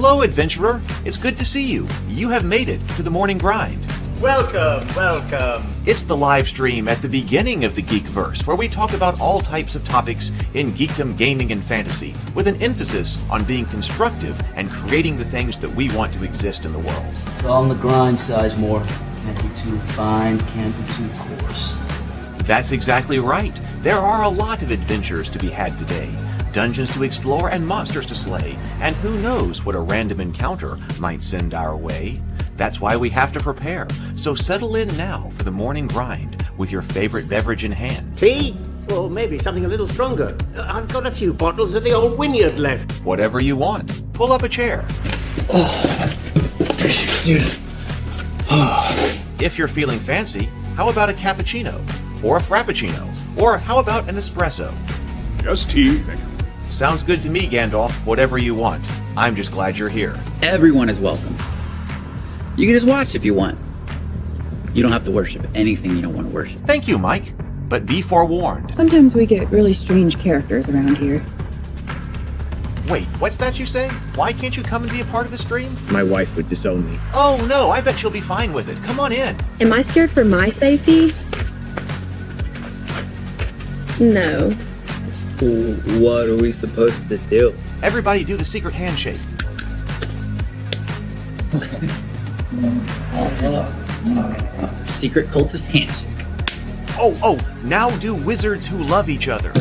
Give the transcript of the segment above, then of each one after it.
Hello, adventurer. It's good to see you. You have made it to the morning grind. Welcome, welcome. It's the live stream at the beginning of the Geekverse, where we talk about all types of topics in geekdom, gaming, and fantasy, with an emphasis on being constructive and creating the things that we want to exist in the world. It's all on the grind, Sizemore. Can't be too fine, can't be too coarse. That's exactly right. There are a lot of adventures to be had today. Dungeons to explore and monsters to slay, and who knows what a random encounter might send our way. That's why we have to prepare, so settle in now for the morning grind with your favorite beverage in hand. Tea? Or maybe something a little stronger. I've got a few bottles of the old Wynyard left. Whatever you want. Pull up a chair. Dude. If you're feeling fancy, how about a cappuccino? Or a frappuccino? Or how about an espresso? Just tea, thank you. Sounds good to me, Gandalf. Whatever you want. I'm just glad you're here. Everyone is welcome. You can just watch if you want. You don't have to worship anything you don't want to worship. Thank you, Mike. But be forewarned. Sometimes we get really strange characters around here. Wait, what's that you say? Why can't you come and be a part of the stream? My wife would disown me. Oh no, I bet she'll be fine with it. Come on in. Am I scared for my safety? No. What are we supposed to do? Everybody do the secret handshake. Secret cultist handshake. Oh, now do wizards who love each other.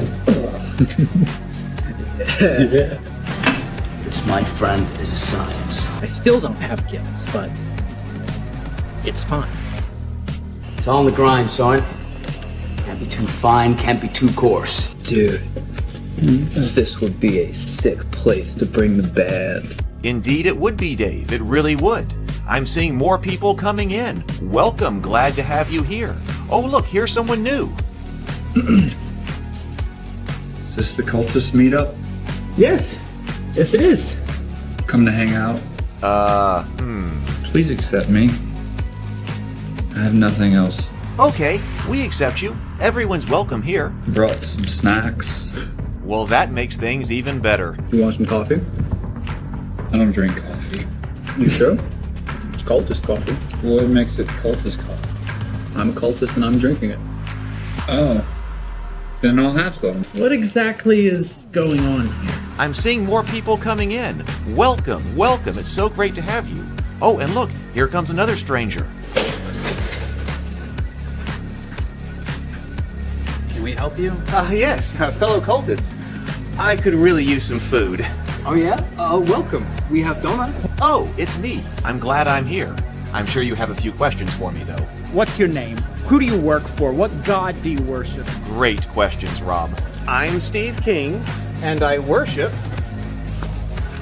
This, my friend, is a science. I still don't have gifts, but it's fine. It's all on the grind, son. Can't be too fine, can't be too coarse. Dude, this would be a sick place to bring the band. Indeed it would be, Dave. It really would. I'm seeing more people coming in. Welcome. Glad to have you here. Oh, look, here's someone new. Is this the cultist meetup? Yes it is. Come to hang out? Please accept me. I have nothing else. Okay, we accept you. Everyone's welcome here. Brought some snacks. Well, that makes things even better. You want some coffee? I don't drink coffee. You sure? It's cultist coffee. What makes it cultist coffee? I'm a cultist and I'm drinking it. Oh. Then I'll have some. What exactly is going on here? I'm seeing more people coming in. Welcome. It's so great to have you. Oh, and look, here comes another stranger. Can we help you? Yes, fellow cultists. I could really use some food. Oh yeah? Welcome. We have donuts. Oh, it's me. I'm glad I'm here. I'm sure you have a few questions for me, though. What's your name? Who do you work for? What god do you worship? Great questions, Rob. I'm Steve King, and I worship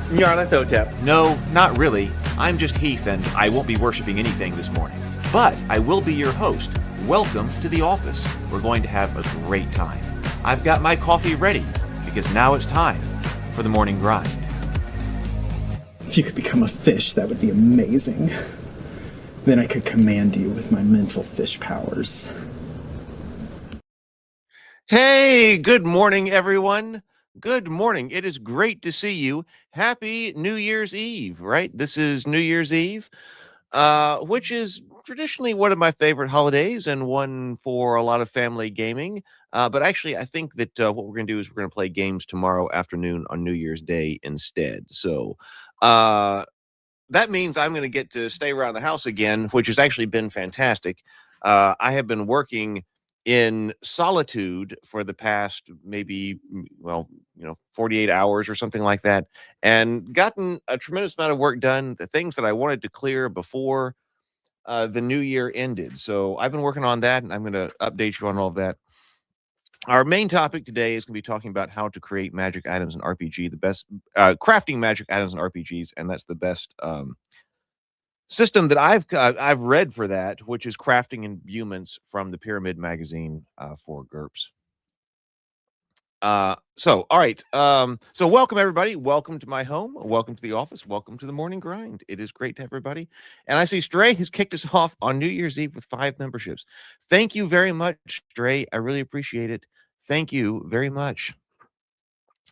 Nyarlathotep. No, not really. I'm just Heath, and I won't be worshiping anything this morning. But I will be your host. Welcome to the office. We're going to have a great time. I've got my coffee ready, because now it's time for the morning grind. If you could become a fish, that would be amazing. Then I could command you with my mental fish powers. Hey, good morning, everyone. Good morning. It is great to see you. Happy New Year's Eve, right? This is New Year's Eve, which is traditionally one of my favorite holidays and one for a lot of family gaming. But actually, I think that what we're going to do is we're going to play games tomorrow afternoon on New Year's Day instead. So that means I'm going to get to stay around the house again, which has actually been fantastic. I have been working in solitude for the past maybe, 48 hours or something like that, and gotten a tremendous amount of work done, the things that I wanted to clear before the new year ended. So I've been working on that, and I'm going to update you on all of that. Our main topic today is going to be talking about how to create magic items in RPG, the best crafting magic items in RPGs, and that's the best system that I've read for that, which is Crafting Imbuements from the Pyramid magazine for GURPS. All right. So welcome everybody. Welcome to my home. Welcome to the office. Welcome to the morning grind. It is great to have everybody. And I see Stray has kicked us off on New Year's Eve with 5 memberships. Thank you very much, Stray. I really appreciate it. Thank you very much.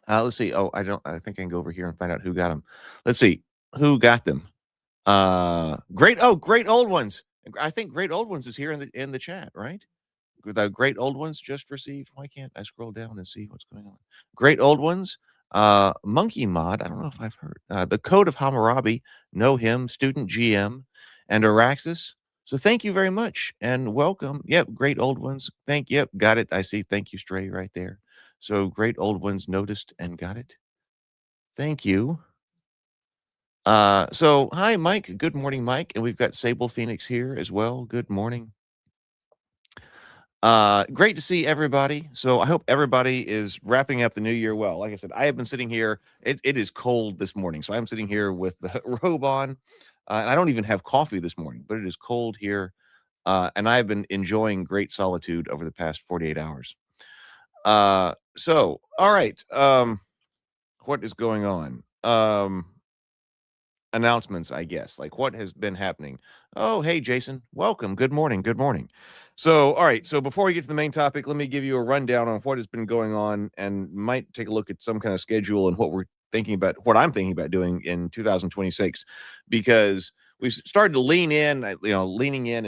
Let's see. Oh, I think I can go over here and find out who got them. Let's see. Who got them? Great old ones. I think Great Old Ones is here in the chat, right? The Great Old Ones just received. Why can't I scroll down and see what's going on? Great Old Ones. Monkey Mod. I don't know if I've heard. The Code of Hammurabi. Know him. Student GM and Araxis. So thank you very much and welcome. Yep, Great Old Ones. Yep, got it. I see. Thank you, Stray, right there. So Great Old Ones noticed and got it. Thank you. So hi, Mike. Good morning, Mike. And we've got Sable Phoenix here as well. Good morning. Great to see everybody. So I hope everybody is wrapping up the new year well. Like I said, I have been sitting here. It is cold this morning, so I'm sitting here with the robe on, and I don't even have coffee this morning. But it is cold here, and I've been enjoying great solitude over the past 48 hours. So all right. What is going on? Announcements, I guess. Like what has been happening? Oh, hey, Jason. Welcome. Good morning. Good morning. So, all right. So before we get to the main topic, let me give you a rundown on what has been going on and might take a look at some kind of schedule and what we're thinking about, what I'm thinking about doing in 2026, because we started to leaning in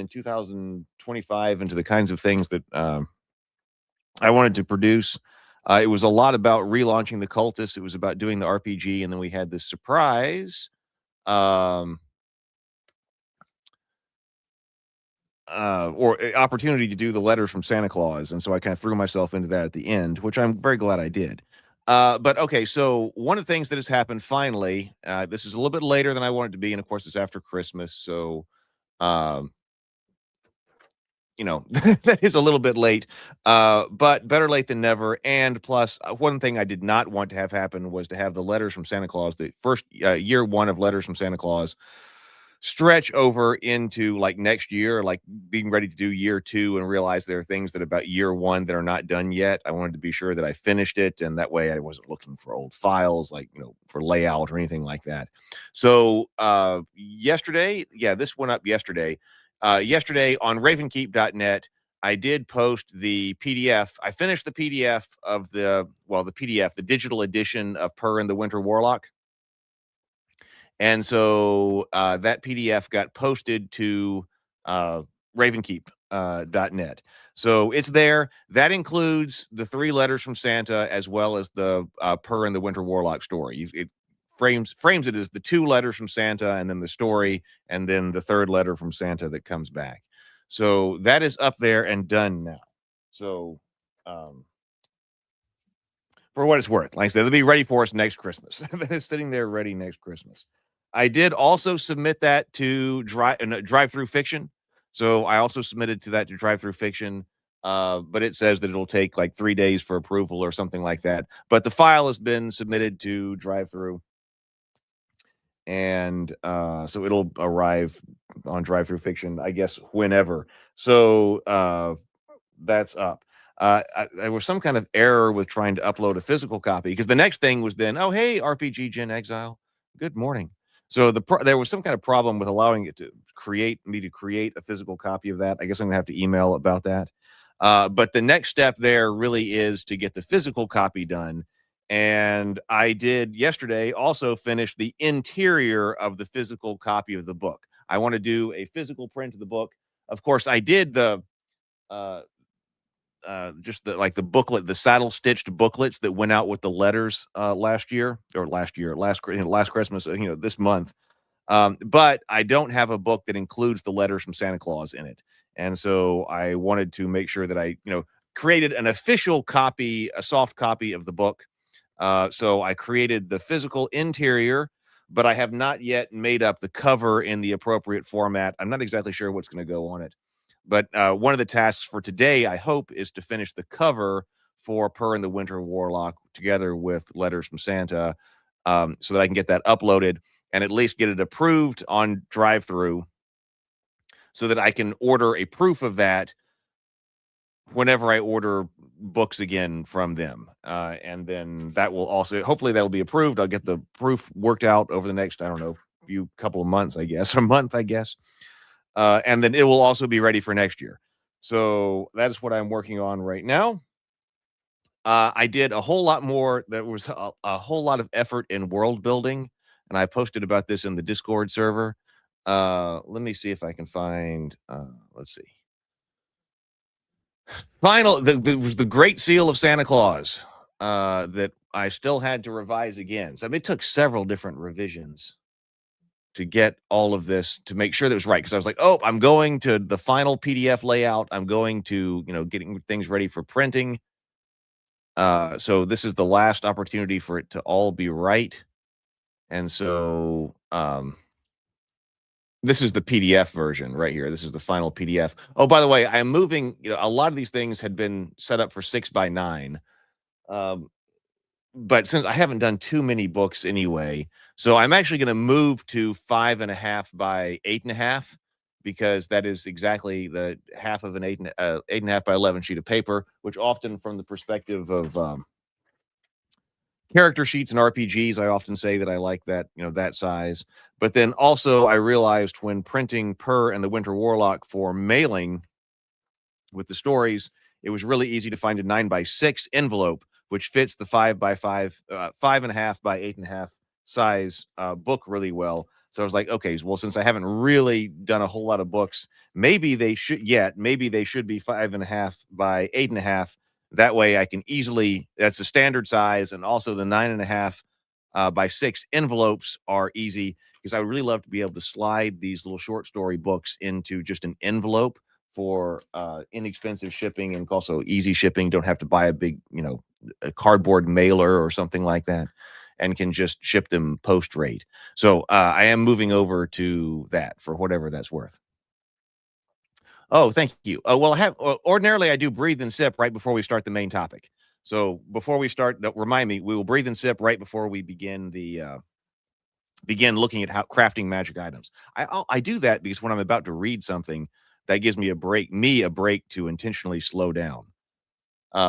2025 into the kinds of things that I wanted to produce. It was a lot about relaunching the Cultists. It was about doing the RPG. And then we had this surprise opportunity to do the letters from Santa Claus, and so I kind of threw myself into that at the end, which I'm very glad I did. But okay, so one of the things that has happened finally, this is a little bit later than I wanted to be, and of course it's after Christmas, so um, that is a little bit late, but better late than never. And plus, one thing I did not want to have happen was to have the letters from Santa Claus, the first year one of letters from Santa Claus, stretch over into like next year, like being ready to do year two and realize there are things that about year one that are not done yet. I wanted to be sure that I finished it, and that way I wasn't looking for old files, like, for layout or anything like that. So yesterday, this went up yesterday. Yesterday on ravenkeep.net, I did post the PDF. I finished the PDF of the PDF, the digital edition of Per and the Winter Warlock. And so that PDF got posted to ravenkeep.net. So it's there. That includes the 3 letters from Santa, as well as the Per and the Winter Warlock story. It frames it as the 2 letters from Santa, and then the story, and then the 3rd letter from Santa that comes back. So that is up there and done now. So for what it's worth, like I said, they'll be ready for us next Christmas. That is sitting there ready next Christmas. I did also submit that to Drive Through Fiction. So I also submitted to that to Drive Through Fiction, but it says that it'll take like 3 days for approval or something like that. But the file has been submitted to Drive Through, and so it'll arrive on Drive Through Fiction, I guess, whenever. So that's up. There was some kind of error with trying to upload a physical copy, because the next thing was then, oh, hey, RPG Gen Exile, good morning. So there was some kind of problem with allowing it to create a physical copy of that. I guess I'm gonna have to email about that. But the next step there really is to get the physical copy done. And I did yesterday also finish the interior of the physical copy of the book. I want to do a physical print of the book. Of course, I did the just the booklet, the saddle stitched booklets that went out with the letters last Christmas, this month. But I don't have a book that includes the letters from Santa Claus in it. And so I wanted to make sure that I, created an official copy, a soft copy of the book. So I created the physical interior, but I have not yet made up the cover in the appropriate format. I'm not exactly sure what's going to go on it. But one of the tasks for today, I hope, is to finish the cover for Per and the Winter Warlock together with letters from Santa, so that I can get that uploaded and at least get it approved on drive-through, so that I can order a proof of that whenever I order books again from them. And then that will also, hopefully that'll be approved. I'll get the proof worked out over the next, I don't know, couple of months, I guess, a month, I guess. And then it will also be ready for next year. So that is what I'm working on right now. I did a whole lot more. There was a whole lot of effort in world building and I posted about this in the Discord server. Let me see if I can find. Let's see. Was the Great Seal of Santa Claus that I still had to revise again. So I mean, it took several different revisions to get all of this to make sure that it was right. Because I was like, oh, I'm going to the final PDF layout. I'm going to, getting things ready for printing. So this is the last opportunity for it to all be right. And so this is the PDF version right here. This is the final PDF. Oh, by the way, I'm moving, a lot of these things had been set up for 6x9. But since I haven't done too many books anyway, so I'm actually going to move to 5.5 by 8.5 because that is exactly the half of an 8.5 by 11 sheet of paper, which often from the perspective of character sheets and RPGs, I often say that I like that, that size. But then also I realized when printing Per and the Winter Warlock for mailing with the stories, it was really easy to find a 9x6 envelope, which fits the 5x5, 5.5 by 8.5 size book really well. So I was like, okay, well, since I haven't really done a whole lot of books, maybe they should be 5.5 by 8.5. That way I can easily, that's the standard size. And also the 9.5 by 6 envelopes are easy because I would really love to be able to slide these little short story books into just an envelope for inexpensive shipping and also easy shipping. Don't have to buy a big, a cardboard mailer or something like that, and can just ship them post rate. So I am moving over to that for whatever that's worth. Oh, thank you. Well, ordinarily I do breathe and sip right before we start the main topic. So before we start, remind me, we will breathe and sip right before we begin looking at how crafting magic items. I do that because when I'm about to read something, that gives me a break to intentionally slow down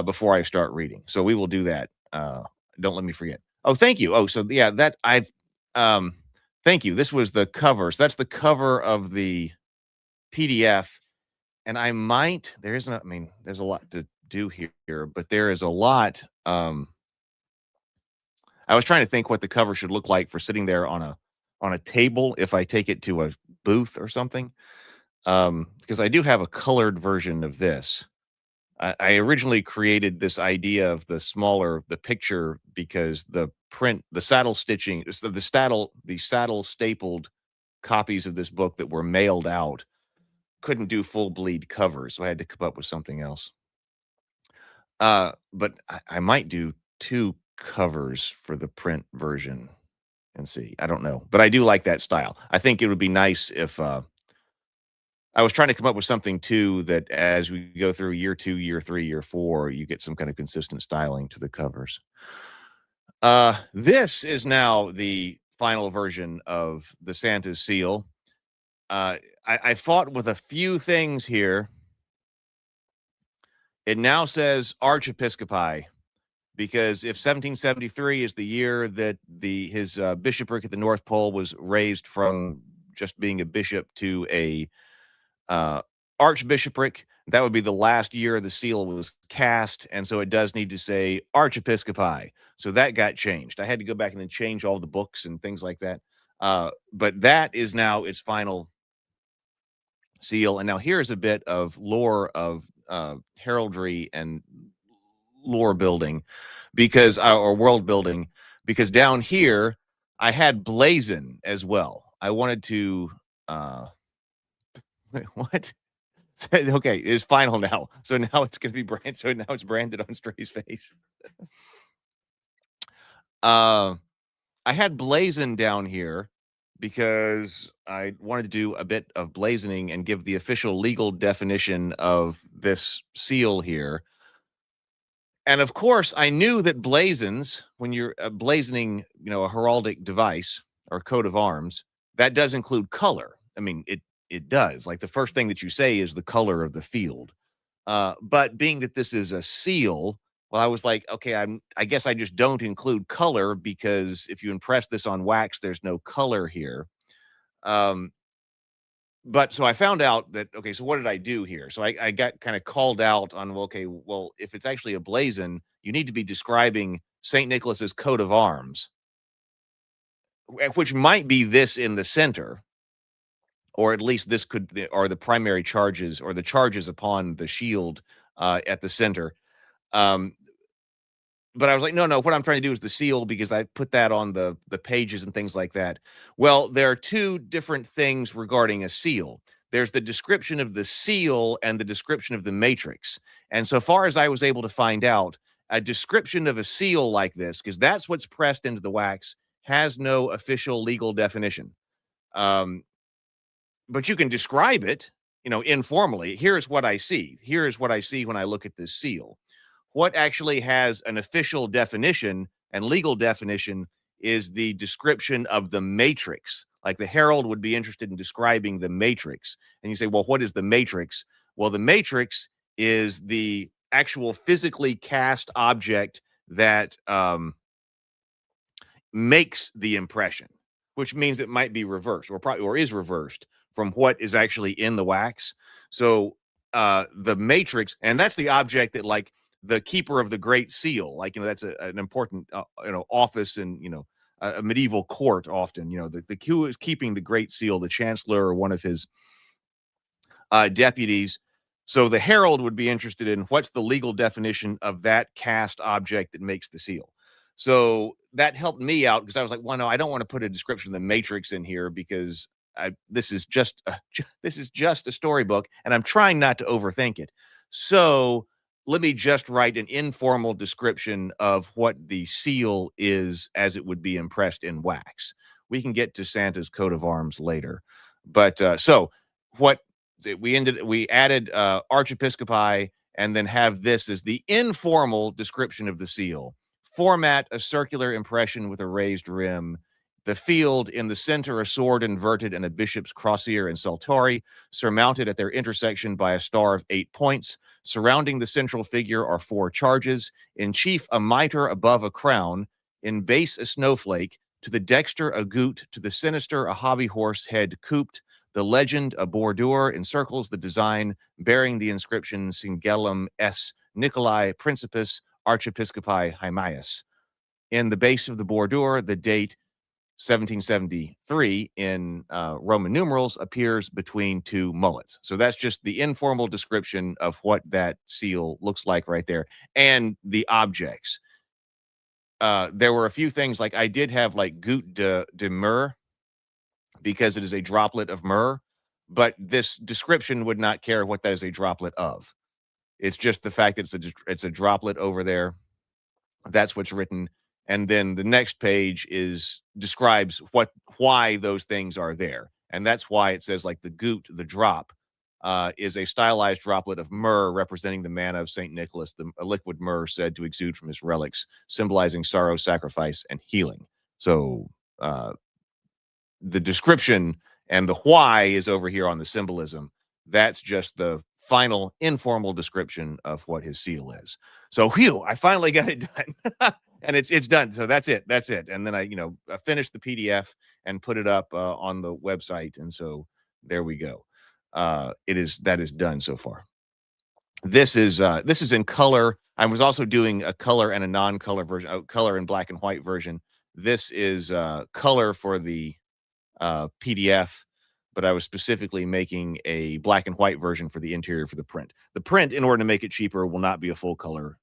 before I start reading. So we will do that. Don't let me forget. Oh, thank you. Oh, so yeah, thank you. This was the cover. So that's the cover of the PDF. And there's a lot to do here, but there is a lot. I was trying to think what the cover should look like for sitting there on a table if I take it to a booth or something. Because I do have a colored version of this. I originally created this idea of the picture because the saddle stitching, the saddle stapled copies of this book that were mailed out couldn't do full bleed covers, so I had to come up with something else. But I might do 2 covers for the print version and see. I don't know, but I do like that style. I think it would be nice if I was trying to come up with something too that as we go through year 2, year 3, year 4, you get some kind of consistent styling to the covers. This is now the final version of the Santa's seal. I fought with a few things here. It now says Archiepiscopi because if 1773 is the year that his bishopric at the North Pole was raised from just being a bishop to a archbishopric, that would be the last year the seal was cast, and so it does need to say Archiepiscopi. So that got changed. I had to go back and then change all the books and things like that. But that is now its final seal. And now here's a bit of lore of heraldry and lore building or world building, because down here I had blazon as well. I wanted to what? Okay, it's final now. So now it's going to be branded. So now it's branded on Stray's face. I had blazon down here because I wanted to do a bit of blazoning and give the official legal definition of this seal here. And of course, I knew that blazons, when you're blazoning, a heraldic device or coat of arms, that does include color. I mean, it does. Like the first thing that you say is the color of the field. But being that this is a seal, well, I was like, okay, I guess I just don't include color because if you impress this on wax, there's no color here. But so I found out that, okay, so what did I do here? So I got kind of called out on, well, if it's actually a blazon, you need to be describing St. Nicholas's coat of arms. which might be this in the center, or at least this are the primary charges or the charges upon the shield at the center. Um, but I was like, no, what I'm trying to do is the seal because I put that on the pages and things like that. Well, there are two different things regarding a seal. There's the description of the seal and the description of the matrix. And so far as I was able to find out, a description of a seal like this, because that's what's pressed into the wax, has no official legal definition. Um, but you can describe it, informally. Here's what I see. Here's what I see when I look at this seal. What actually has an official definition and legal definition is the description of the matrix. Like the Herald would be interested in describing the matrix. And you say, well, what is the matrix? Well, the matrix is the actual physically cast object that makes the impression, which means it might be reversed or is reversed from what is actually in the wax. So the matrix, and that's the object that, like, the keeper of the great seal, like, that's an important office in a medieval court. Often, the who is keeping the great seal, the chancellor or one of his deputies. So the Herald would be interested in what's the legal definition of that cast object that makes the seal. So that helped me out because I was like, well, no, I don't want to put a description of the matrix in here because this is just a storybook, and I'm trying not to overthink it. So let me just write an informal description of what the seal is as it would be impressed in wax. We can get to Santa's coat of arms later, but so what we added archiepiscopi, and then have this as the informal description of the seal. Format a circular impression with a raised rim. The field in the center, a sword inverted and a bishop's crosier and saltari, surmounted at their intersection by a star of 8 points. Surrounding the central figure are 4 charges. In chief, a mitre above a crown. In base, a snowflake. To the dexter, a goot. To the sinister, a hobby horse head cooped. The legend, a bordure, encircles the design, bearing the inscription Singellum S. Nicolai Principus Archiepiscopi Hymias. In the base of the bordure, the date 1773 in Roman numerals appears between 2 mullets. So that's just the informal description of what that seal looks like right there, and the objects. There were a few things, like I did have like goutte de myrrhe, because it is a droplet of myrrh, but this description would not care what that is a droplet of. It's just the fact that it's a droplet over there. That's what's written. And then the next page describes why those things are there. And that's why it says, like, the goutte, the drop, is a stylized droplet of myrrh representing the manna of St. Nicholas, a liquid myrrh said to exude from his relics, symbolizing sorrow, sacrifice, and healing. So the description and the why is over here on the symbolism. That's just the final informal description of what his seal is. So, whew, I finally got it done. And it's done. So that's it. And then I finished the PDF and put it up on the website. And so there we go. That is done so far. This is in color. I was also doing a color and a non-color version, color and black and white version. This is color for the PDF, but I was specifically making a black and white version for the interior for the print. The print, in order to make it cheaper, will not be a full color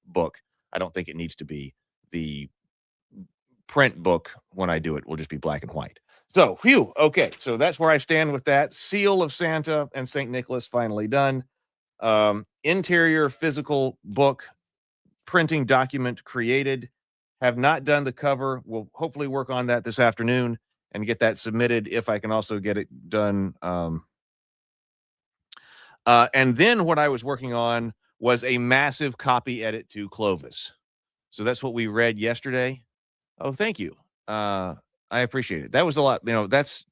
book. I don't think it needs to be. The print book, when I do it, will just be black and white. So, whew, okay. So that's where I stand with that. Seal of Santa and St. Nicholas finally done. Interior physical book, printing document created. Have not done the cover. We'll hopefully work on that this afternoon and get that submitted if I can also get it done. And then what I was working on was a massive copy edit to Clovis. So that's what we read yesterday. Oh, thank you. I appreciate it. That was a lot. That's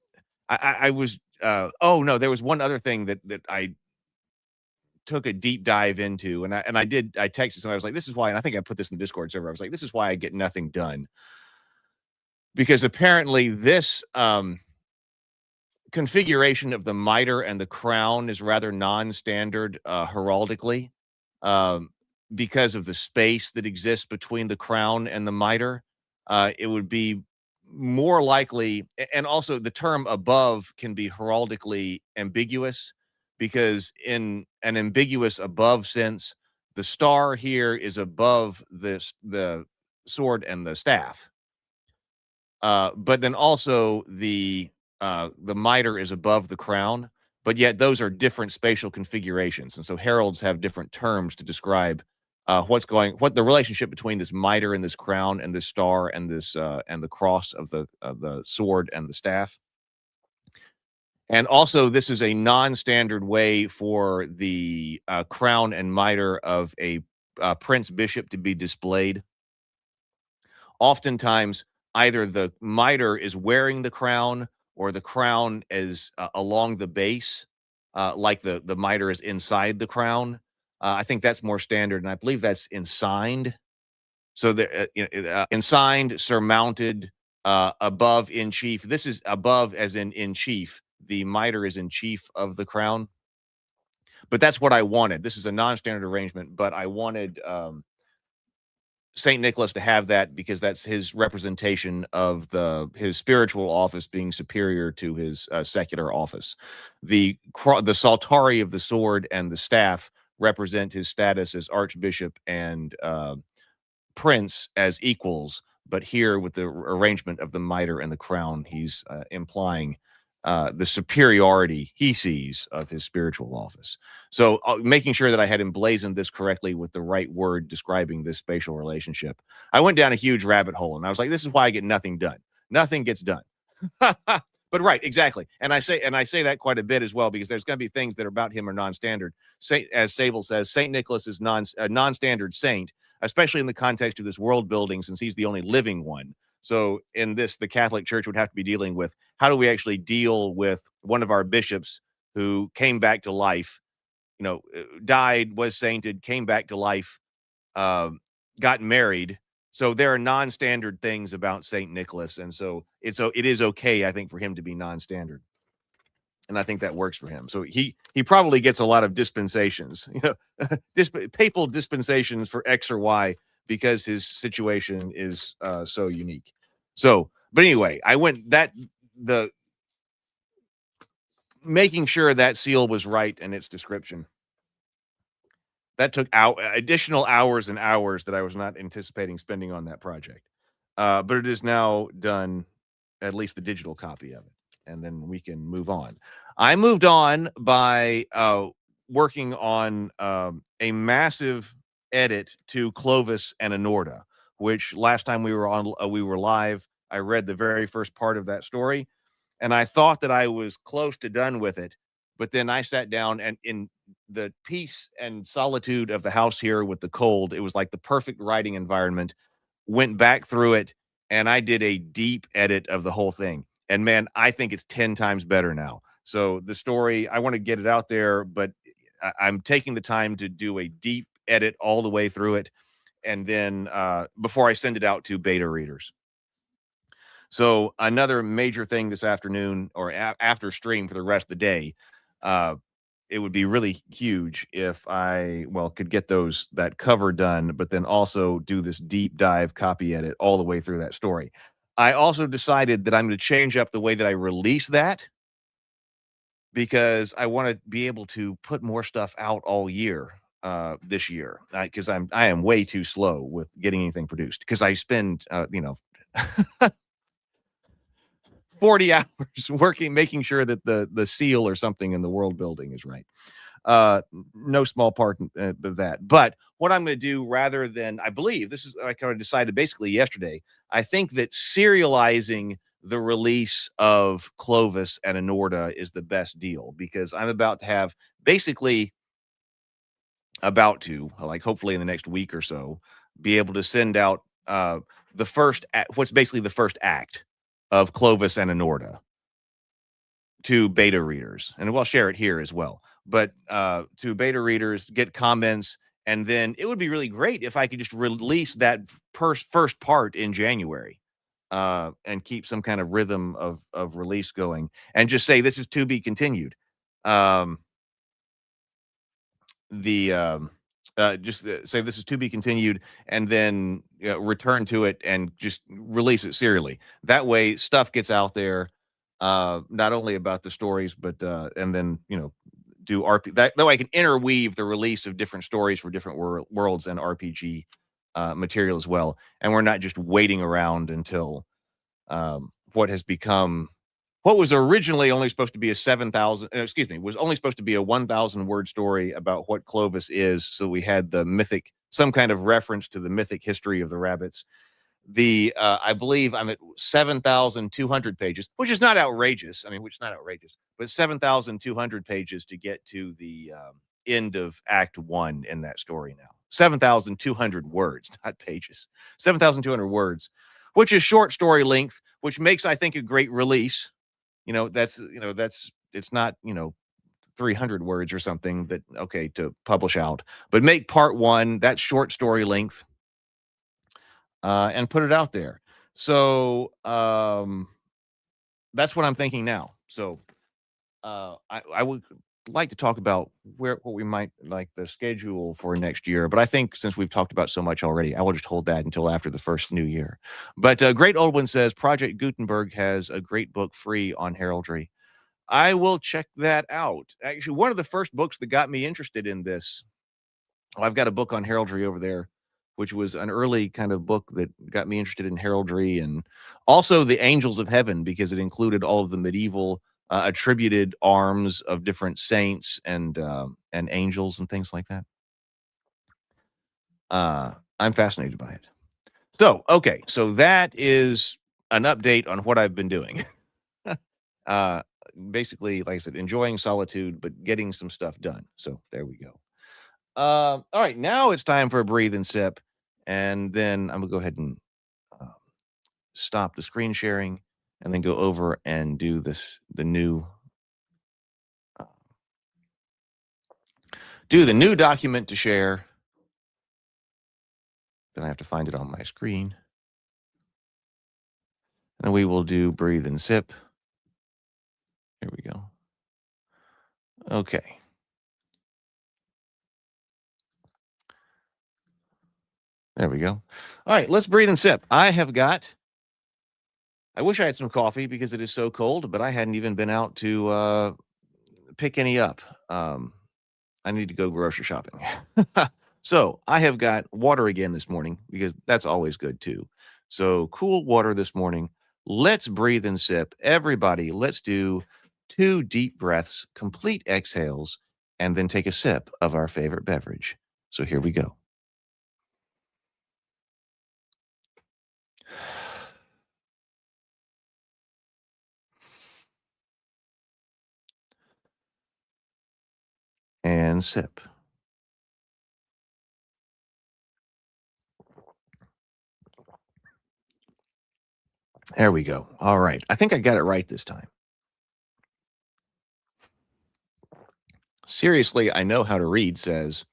I was oh no, there was one other thing that I took a deep dive into, and I texted somebody. I was like, this is why, and I think I put this in the Discord server. I was like, this is why I get nothing done. Because apparently this configuration of the mitre and the crown is rather non-standard heraldically, because of the space that exists between the crown and the mitre. It would be more likely, and also the term above can be heraldically ambiguous, because in an ambiguous above sense, the star here is above the sword and the staff. But then also the mitre is above the crown, but yet those are different spatial configurations, and so heralds have different terms to describe what the relationship between this mitre and this crown and this star and this and the cross of the sword and the staff. And also, this is a non-standard way for the crown and mitre of a prince bishop to be displayed. Oftentimes, either the mitre is wearing the crown or the crown is along the base, like the mitre is inside the crown. I think that's more standard, and I believe that's ensigned. So the ensigned, surmounted, above in chief. This is above as in chief. The mitre is in chief of the crown. But that's what I wanted. This is a non-standard arrangement, but I wanted Saint Nicholas to have that because that's his representation of his spiritual office being superior to his secular office. The saltari of the sword and the staff represent his status as archbishop and prince as equals, but here with the arrangement of the mitre and the crown, he's implying the superiority he sees of his spiritual office. So making sure that I had emblazoned this correctly with the right word describing this spatial relationship. I went down a huge rabbit hole and I was like, this is why I get nothing done. Nothing gets done. But right, exactly. And I say that quite a bit as well, because there's going to be things that are about him are non-standard. As Sable says, Saint Nicholas is a non-standard saint, especially in the context of this world building, since he's the only living one. So in this, the Catholic Church would have to be dealing with, how do we actually deal with one of our bishops who came back to life, died, was sainted, came back to life, got married. So there are non-standard things about Saint Nicholas, and so it is okay, I think, for him to be non-standard, and I think that works for him. So he probably gets a lot of dispensations, papal dispensations for X or Y, because his situation is so unique. So, but anyway, making sure that seal was right in its description. That took additional hours and hours that I was not anticipating spending on that project. But it is now done, at least the digital copy of it, and then we can move on. I moved on by working on a massive edit to Clovis and Anorta, which last time we were live, I read the very first part of that story, and I thought that I was close to done with it. But then I sat down, and in the peace and solitude of the house here with the cold, it was like the perfect writing environment. Went back through it, and I did a deep edit of the whole thing. And man, I think it's 10 times better now. So the story, I want to get it out there, but I'm taking the time to do a deep edit all the way through it. And then before I send it out to beta readers. So another major thing this afternoon, or after stream for the rest of the day, it would be really huge if I could get that cover done, but then also do this deep dive copy edit all the way through that story. I also decided that I'm going to change up the way that I release that, because I want to be able to put more stuff out all year this year, because I am way too slow with getting anything produced, because I spend 40 hours working, making sure that the seal or something in the world building is right. No small part of that. But what I'm going to do, rather than, I believe this is, I kind of decided basically yesterday, I think that serializing the release of Clovis and Anorta is the best deal, because I'm about to have hopefully in the next week or so, be able to send out what's basically the first act of Clovis and Anorta to beta readers, and we'll share it here as well. But to beta readers, get comments, and then it would be really great if I could just release that first part in January, and keep some kind of rhythm of release going, and just say this is to be continued. just say this is to be continued, and then return to it and just release it serially. That way, stuff gets out there, not only about the stories, but and then do RP that way I can interweave the release of different stories for different worlds and RPG material as well, and we're not just waiting around until what has become what was originally only supposed to be a 7,000, was only supposed to be a 1,000 word story about what Clovis is. So we had the mythic, some kind of reference to the mythic history of the rabbits. I believe I'm at 7,200 pages, which is not outrageous. I mean, which is not outrageous, but 7,200 pages to get to the end of Act 1 in that story now. 7,200 words, not pages. 7,200 words, which is short story length, which makes, I think, a great release. That's it's not 300 words or something that to publish out, but make part 1 that short story length and put it out there. So that's what I'm thinking now. So I would like to talk about what we might like the schedule for next year, but I think since we've talked about so much already, I will just hold that until after the first new year. But Great Old One says Project Gutenberg has a great book free on heraldry. I will check that out. Actually, one of the first books that got me interested in this, I've got a book on heraldry over there, which was an early kind of book that got me interested in heraldry, and also the Angels of Heaven, because it included all of the medieval attributed arms of different saints and angels and things like that. I'm fascinated by it. So, okay, so that is an update on what I've been doing. Basically, like I said, enjoying solitude, but getting some stuff done. So there we go. All right, now it's time for a breathe and sip, and then I'm gonna go ahead and stop the screen sharing, and then go over and do the new document to share. Then I have to find it on my screen. And then we will do breathe and sip. Here we go. Okay. There we go. All right, let's breathe and sip. I wish I had some coffee because it is so cold, but I hadn't even been out to pick any up. I need to go grocery shopping. So I have got water again this morning because that's always good too. So cool water this morning. Let's breathe and sip. Everybody, let's do 2 deep breaths, complete exhales, and then take a sip of our favorite beverage. So here we go. And sip. There we go. All right. I think I got it right this time. Seriously, I know how to read says,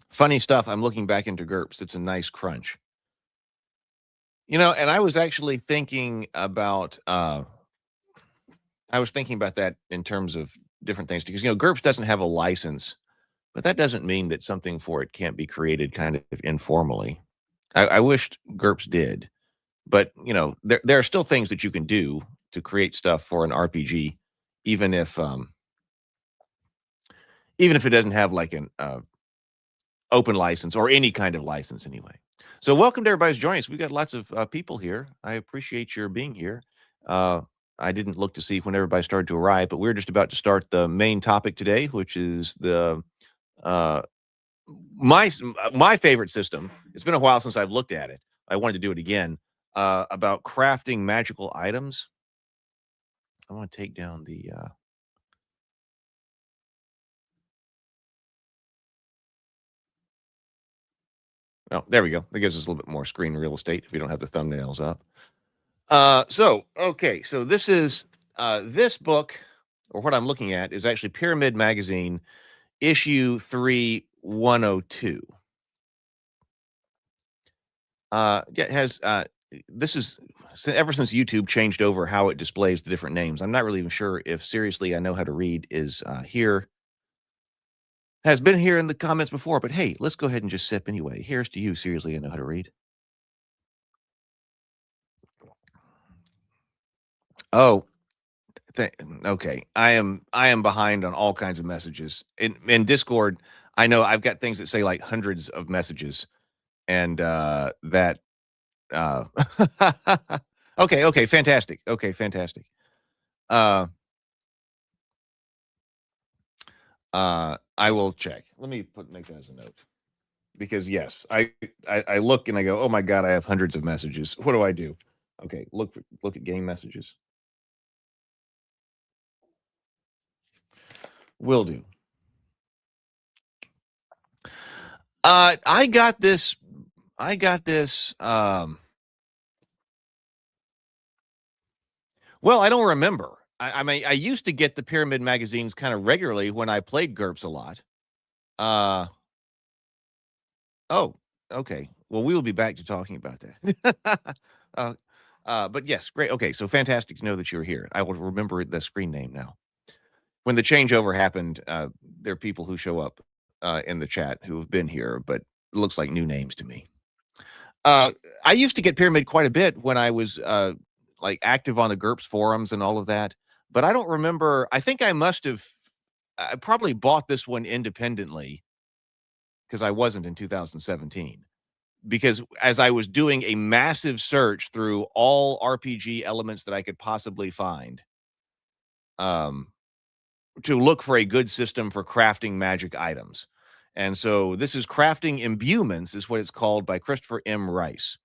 funny stuff. I'm looking back into GURPS. It's a nice crunch. And I was actually thinking about that in terms of different things because GURPS doesn't have a license, but that doesn't mean that something for it can't be created kind of informally. I wished GURPS did, but there are still things that you can do to create stuff for an RPG, even if it doesn't have like an open license or any kind of license anyway. So welcome to everybody who's joining us. We've got lots of people here. I appreciate your being here. I didn't look to see when everybody started to arrive, but we're just about to start the main topic today, which is the my favorite system. It's been a while since I've looked at it. I wanted to do it again about crafting magical items. I want to take down the oh, there we go. That gives us a little bit more screen real estate if we don't have the thumbnails up. Okay, so this is this book, or what I'm looking at, is actually Pyramid Magazine, issue 3/102. It has this is ever since YouTube changed over how it displays the different names. I'm not really even sure if Seriously I Know How to Read is here. has been here in the comments before, but hey, let's go ahead and just sip anyway. Here's to you. Seriously, I know how to read. Oh, okay. I am behind on all kinds of messages. In Discord, I know I've got things that say like hundreds of messages and that uh okay, fantastic. Okay, fantastic. Uh I will check. Let me make that as a note. Because yes, I look and I go, "Oh my god, I have hundreds of messages. What do I do?" Okay, look at game messages. Will do. I got this. I got this. Well, I don't remember. I mean, I used to get the Pyramid magazines kind of regularly when I played GURPS a lot. Uh, oh, okay. Well, we will be back to talking about that. uh, but yes, great. Okay, so fantastic to know that you're here. I will remember the screen name now. When the changeover happened, there are people who show up in the chat who have been here, but it looks like new names to me. Uh, I used to get Pyramid quite a bit when I was like active on the GURPS forums and all of that, but I don't remember. I think I must have. I probably bought this one independently because I wasn't in 2017. Because as I was doing a massive search through all RPG elements that I could possibly find, um, to look for a good system for crafting magic items. And so this is Crafting Imbuements, is what it's called, by Christopher M. Rice.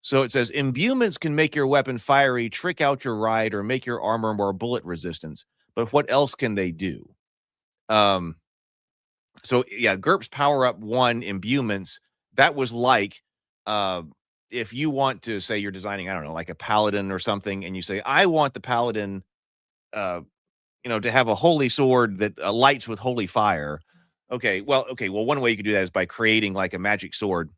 So it says imbuements can make your weapon fiery, trick out your ride, or make your armor more bullet resistance. But what else can they do? So yeah, GURPS Power Up 1 imbuements, that was like uh if you want to say you're designing, I don't know, like a paladin or something, and you say, I want the paladin uh to have a holy sword that lights with holy fire. Okay, well, one way you could do that is by creating like a magic sword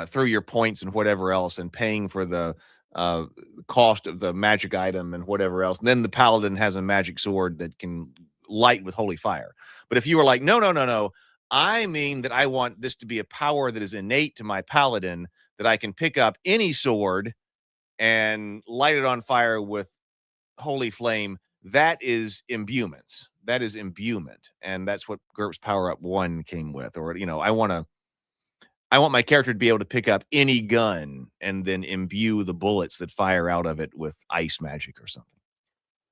through your points and whatever else, and paying for the uh, cost of the magic item and whatever else. And then the paladin has a magic sword that can light with holy fire. But if you were like, no, no, no, no, I mean that I want this to be a power that is innate to my paladin, that I can pick up any sword and light it on fire with holy flame. That is imbuements. That is imbuement. And that's what GURPS Power Up 1 came with. Or, I want my character to be able to pick up any gun and then imbue the bullets that fire out of it with ice magic or something.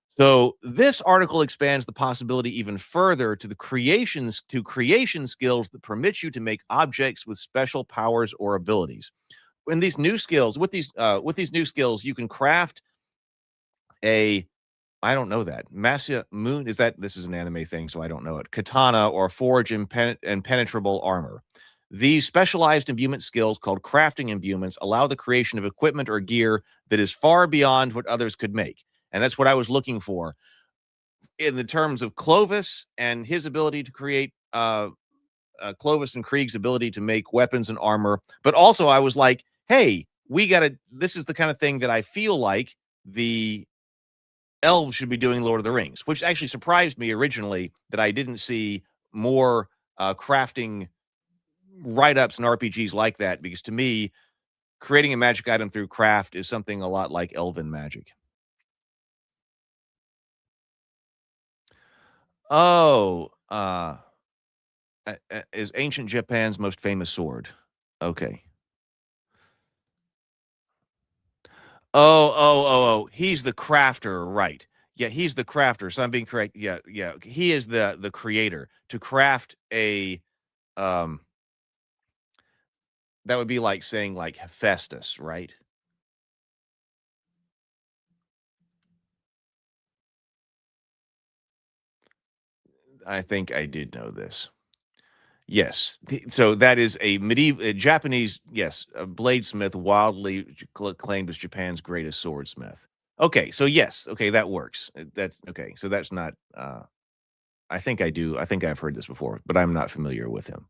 So this article expands the possibility even further to creation skills that permit you to make objects with special powers or abilities. In these new skills, with these new skills, you can craft a, I don't know that. Masya Moon, this is an anime thing, so I don't know it. Katana, or forge impenetrable armor. These specialized imbuement skills, called crafting imbuements, allow the creation of equipment or gear that is far beyond what others could make. And that's what I was looking for in the terms of Clovis and his ability to create Clovis and Krieg's ability to make weapons and armor. But also I was like, hey, this is the kind of thing that I feel like the elves should be doing Lord of the Rings, which actually surprised me originally that I didn't see more crafting write-ups and RPGs like that, because to me, creating a magic item through craft is something a lot like elven magic. Oh, is ancient Japan's most famous sword. Okay. Oh, he's the crafter, right. Yeah, he's the crafter, so I'm being correct. Yeah, yeah. He is the creator. To craft a um that would be like saying like Hephaestus, right? I think I did know this. Yes. So that is a medieval Japanese, yes, a bladesmith, wildly claimed as Japan's greatest swordsmith. Okay, so yes, okay, that works. That's okay. So that's not I think I do. I think I've heard this before, but I'm not familiar with him.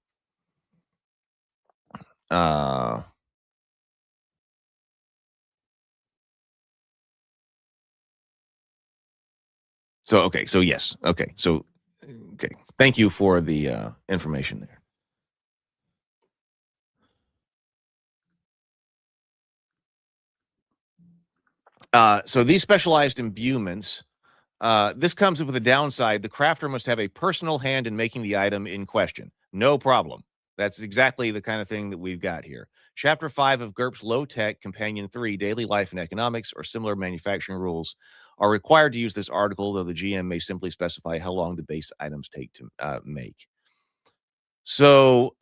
Uh so okay, so yes. Okay. So okay. Thank you for the information there. So these specialized imbuements, this comes with a downside. The crafter must have a personal hand in making the item in question. No problem. That's exactly the kind of thing that we've got here. Chapter 5 of GURPS Low Tech, Companion 3, Daily Life and Economics, or similar manufacturing rules are required to use this article, though the GM may simply specify how long the base items take to make. So,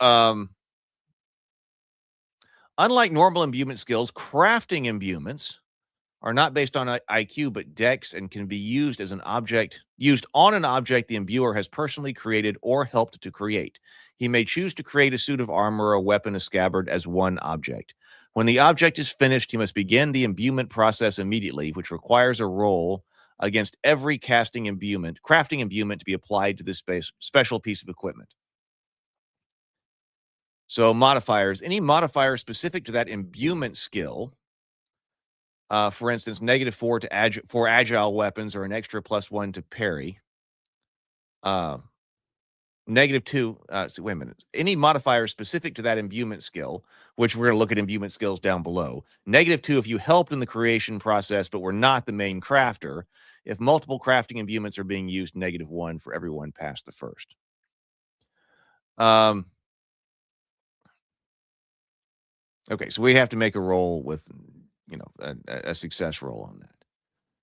unlike normal imbuement skills, crafting imbuements are not based on IQ, but dex, and can be used on an object the imbuer has personally created or helped to create. He may choose to create a suit of armor, a weapon, a scabbard as one object. When the object is finished, he must begin the imbuement process immediately, which requires a roll against every crafting imbuement to be applied to this special piece of equipment. So modifiers, any modifier specific to that imbuement skill, for instance, -4 for agile weapons or an extra +1 to parry. -2, so wait a minute. Any modifier specific to that imbuement skill, which we're going to look at imbuement skills down below. -2 if you helped in the creation process but were not the main crafter. If multiple crafting imbuements are being used, -1 for everyone past the first. Okay, so we have to make a roll with, a success roll on that.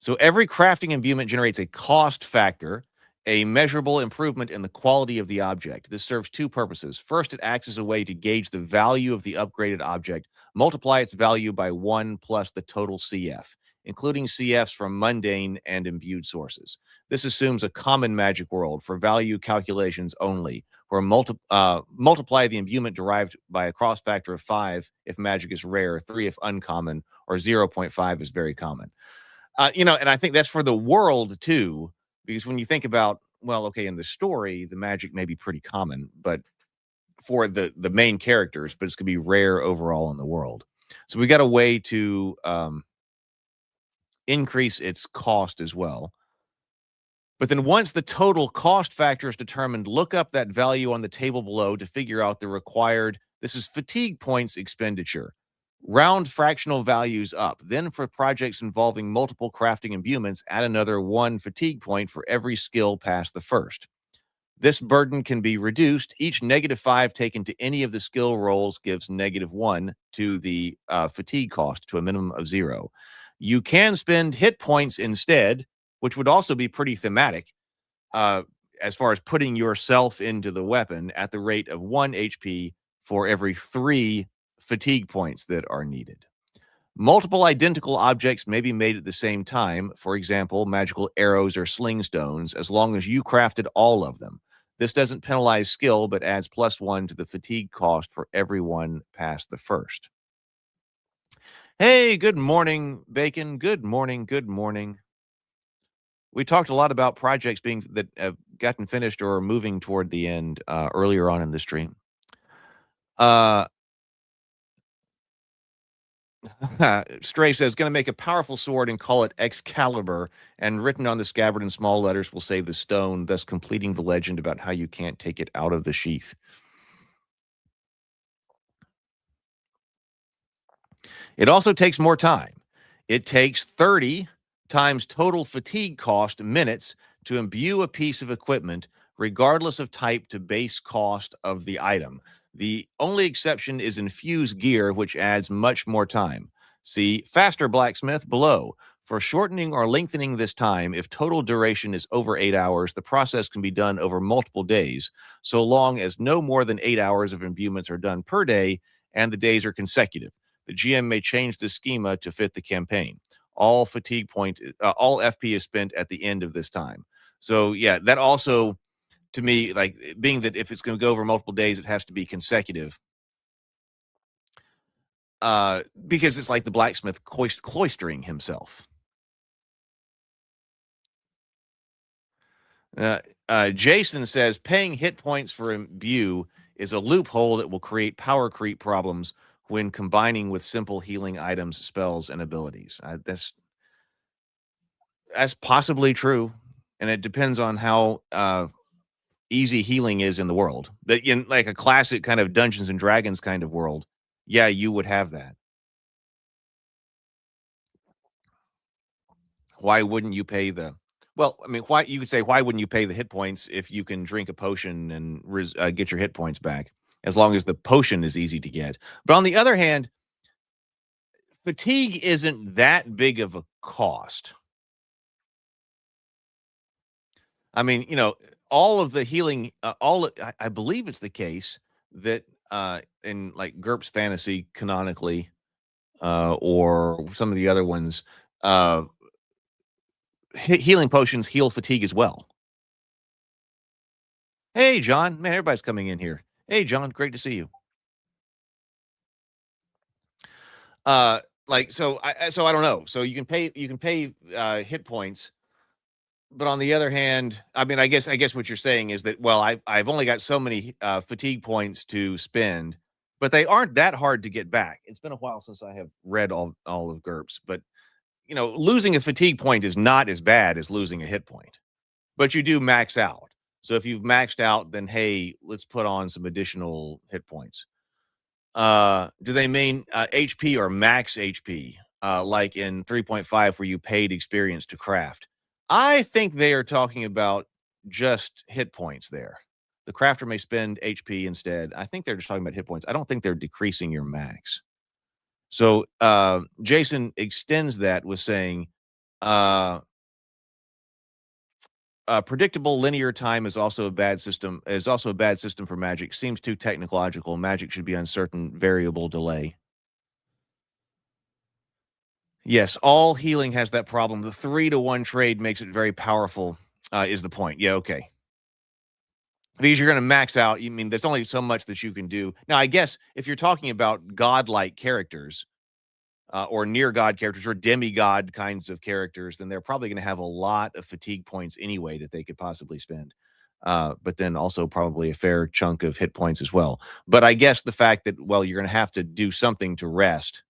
So every crafting imbuement generates a cost factor, a measurable improvement in the quality of the object. This serves two purposes. First, it acts as a way to gauge the value of the upgraded object, multiply its value by 1 plus the total CF, including CFs from mundane and imbued sources. This assumes a common magic world for value calculations only, where multiply the imbuement derived by a cross factor of 5 if magic is rare, 3 if uncommon, or 0.5 is very common. And I think that's for the world too, because when you think about, well, okay, in the story, the magic may be pretty common, but for the main characters, but it's going to be rare overall in the world. So we got a way to increase its cost as well. But then once the total cost factor is determined, look up that value on the table below to figure out the required, this is fatigue points expenditure. Round fractional values up. Then for projects involving multiple crafting imbuements, add another 1 fatigue point for every skill past the first. This burden can be reduced. Each -5 taken to any of the skill rolls gives -1 to the fatigue cost to a minimum of 0. You can spend hit points instead, which would also be pretty thematic as far as putting yourself into the weapon at the rate of 1 HP for every 3 fatigue points that are needed. Multiple identical objects may be made at the same time, for example, magical arrows or sling stones, as long as you crafted all of them. This doesn't penalize skill, but adds +1 to the fatigue cost for everyone past the first. Hey, good morning, Bacon. Good morning. Good morning. We talked a lot about projects that have gotten finished or are moving toward the end earlier on in the stream. Stray says, going to make a powerful sword and call it Excalibur, and written on the scabbard in small letters will say the stone, thus completing the legend about how you can't take it out of the sheath. It also takes more time. It takes 30 times total fatigue cost minutes to imbue a piece of equipment, regardless of type to base cost of the item. The only exception is infuse gear, which adds much more time. See Faster Blacksmith below. For shortening or lengthening this time, if total duration is over 8 hours, the process can be done over multiple days, so long as no more than 8 hours of imbuements are done per day and the days are consecutive. The GM may change the schema to fit the campaign. All fatigue point, all FP is spent at the end of this time. So yeah, that also, to me, like being that if it's going to go over multiple days, it has to be consecutive. Because it's like the blacksmith cloistering himself. Jason says paying hit points for imbue is a loophole that will create power creep problems when combining with simple healing items, spells, and abilities. That's possibly true, and it depends on how easy healing is in the world, that in like a classic kind of Dungeons and Dragons kind of world, yeah, you would have that. Why wouldn't you pay the well, I mean, why you could say why wouldn't you pay the hit points if you can drink a potion and get your hit points back as long as the potion is easy to get. But on the other hand, fatigue isn't that big of a cost. I mean, all of the healing, I believe it's the case that in like GURPS Fantasy canonically, or some of the other ones, uh, healing potions heal fatigue as well. Hey, John, man, everybody's coming in here. Hey, John, great to see you. Like so, I don't know. So you can pay hit points, but on the other hand, I mean, I guess what you're saying is that well, I've only got so many fatigue points to spend, but they aren't that hard to get back. It's been a while since I have read all of GURPS, but losing a fatigue point is not as bad as losing a hit point, but you do max out. So if you've maxed out, then hey, let's put on some additional hit points. Do they mean HP or max HP? Like in 3.5 where you paid experience to craft? I think they are talking about just hit points there. The crafter may spend HP instead. I think they're just talking about hit points. I don't think they're decreasing your max. So Jason extends that with saying predictable linear time is also a bad system. For magic. Seems too technological. Magic should be uncertain, variable delay. Yes, all healing has that problem. The 3-to-1 trade makes it very powerful. Is the point? Yeah, okay. Because you're going to max out. You mean there's only so much that you can do. Now, I guess if you're talking about godlike characters, or near god characters or demigod kinds of characters, then they're probably going to have a lot of fatigue points anyway that they could possibly spend. But then also probably a fair chunk of hit points as well. But I guess the fact that, well, you're going to have to do something to rest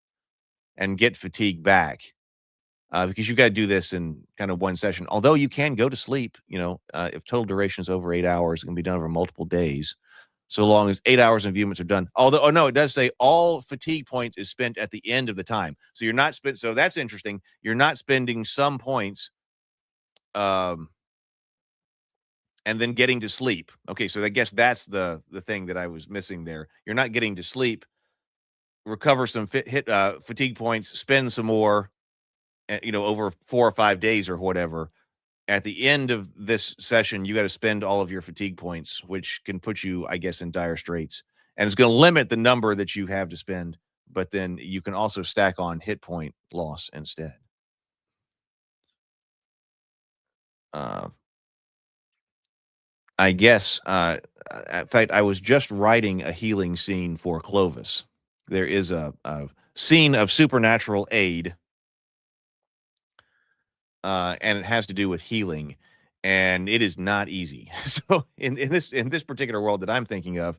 and get fatigue back, because you've got to do this in kind of one session. Although you can go to sleep, if total duration is over 8 hours, it can be done over multiple days. So long as 8 hours of imbuements are done. Although, oh no, it does say all fatigue points is spent at the end of the time. So you're not spent. So that's interesting. You're not spending some points, and then getting to sleep. Okay, so I guess that's the thing that I was missing there. You're not getting to sleep, recover some fatigue points, spend some more, over 4 or 5 days or whatever. At the end of this session, you got to spend all of your fatigue points, which can put you, I guess, in dire straits. And it's going to limit the number that you have to spend, but then you can also stack on hit point loss instead. I guess, in fact, I was just writing a healing scene for Clovis. There is a scene of supernatural aid, and it has to do with healing, and it is not easy. So in this particular world that I'm thinking of,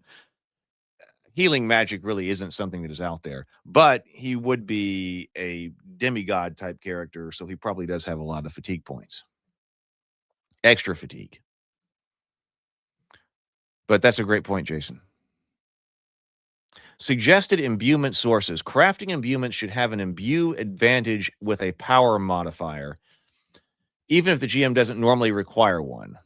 healing magic really isn't something that is out there. But he would be a demigod type character, so he probably does have a lot of fatigue points, extra fatigue. But that's a great point, Jason. Suggested imbuement sources. Crafting imbuements should have an imbue advantage with a power modifier, even if the GM doesn't normally require one.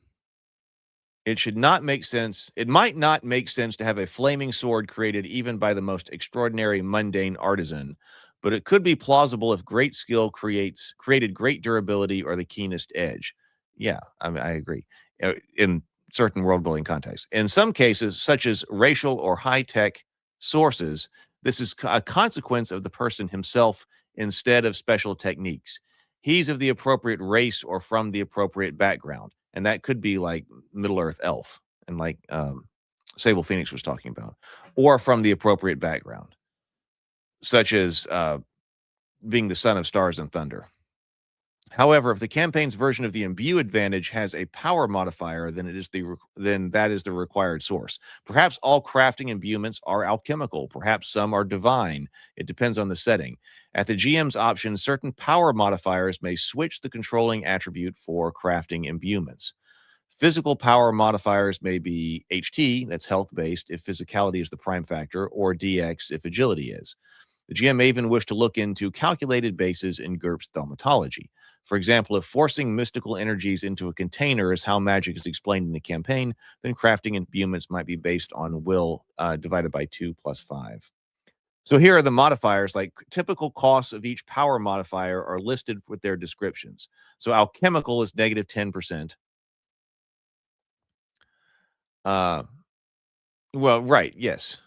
It should not make sense. It might not make sense to have a flaming sword created even by the most extraordinary mundane artisan, but it could be plausible if great skill created great durability or the keenest edge. Yeah, I agree. In certain world building contexts. In some cases, such as racial or high-tech sources, this is a consequence of the person himself instead of special techniques. He's of the appropriate race or from the appropriate background. And that could be like Middle-earth elf, and like Sable Phoenix was talking about, or from the appropriate background, such as being the son of stars and thunder. However, if the campaign's version of the imbue advantage has a power modifier, then that is the required source. Perhaps all crafting imbuements are alchemical. Perhaps some are divine. It depends on the setting. At the GM's option, certain power modifiers may switch the controlling attribute for crafting imbuements. Physical power modifiers may be HT, that's health-based, if physicality is the prime factor, or DX if agility is. The GM may even wish to look into calculated bases in GURPS thaumatology. For example, if forcing mystical energies into a container is how magic is explained in the campaign, then crafting imbuements might be based on will divided by 2 plus 5. So here are the modifiers, like typical costs of each power modifier are listed with their descriptions. So alchemical is negative 10%. Well, right, yes.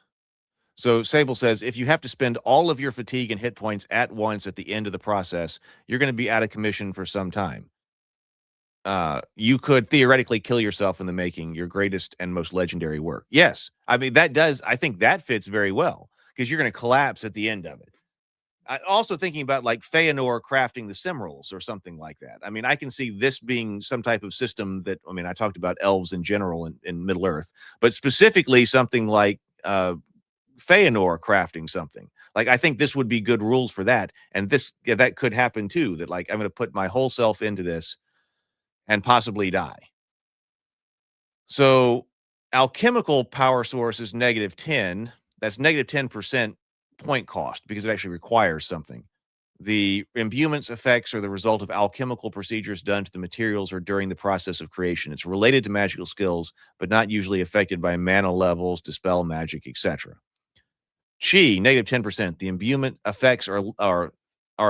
So Sable says, if you have to spend all of your fatigue and hit points at once at the end of the process, you're going to be out of commission for some time. You could theoretically kill yourself in the making your greatest and most legendary work. Yes. I mean, I think that fits very well because you're going to collapse at the end of it. Also thinking about like Feanor crafting the Cimmerals or something like that. I mean, I can see this being some type of system that, I mean, I talked about elves in general in Middle Earth, but specifically something like Feanor crafting something. Like, I think this would be good rules for that. And that could happen too, that like, I'm going to put my whole self into this and possibly die. So alchemical power source is negative 10. That's negative 10% point cost because it actually requires something. The imbuements effects are the result of alchemical procedures done to the materials or during the process of creation. It's related to magical skills, but not usually affected by mana levels, dispel magic, etc. Chi, negative 10%. The imbuement effects are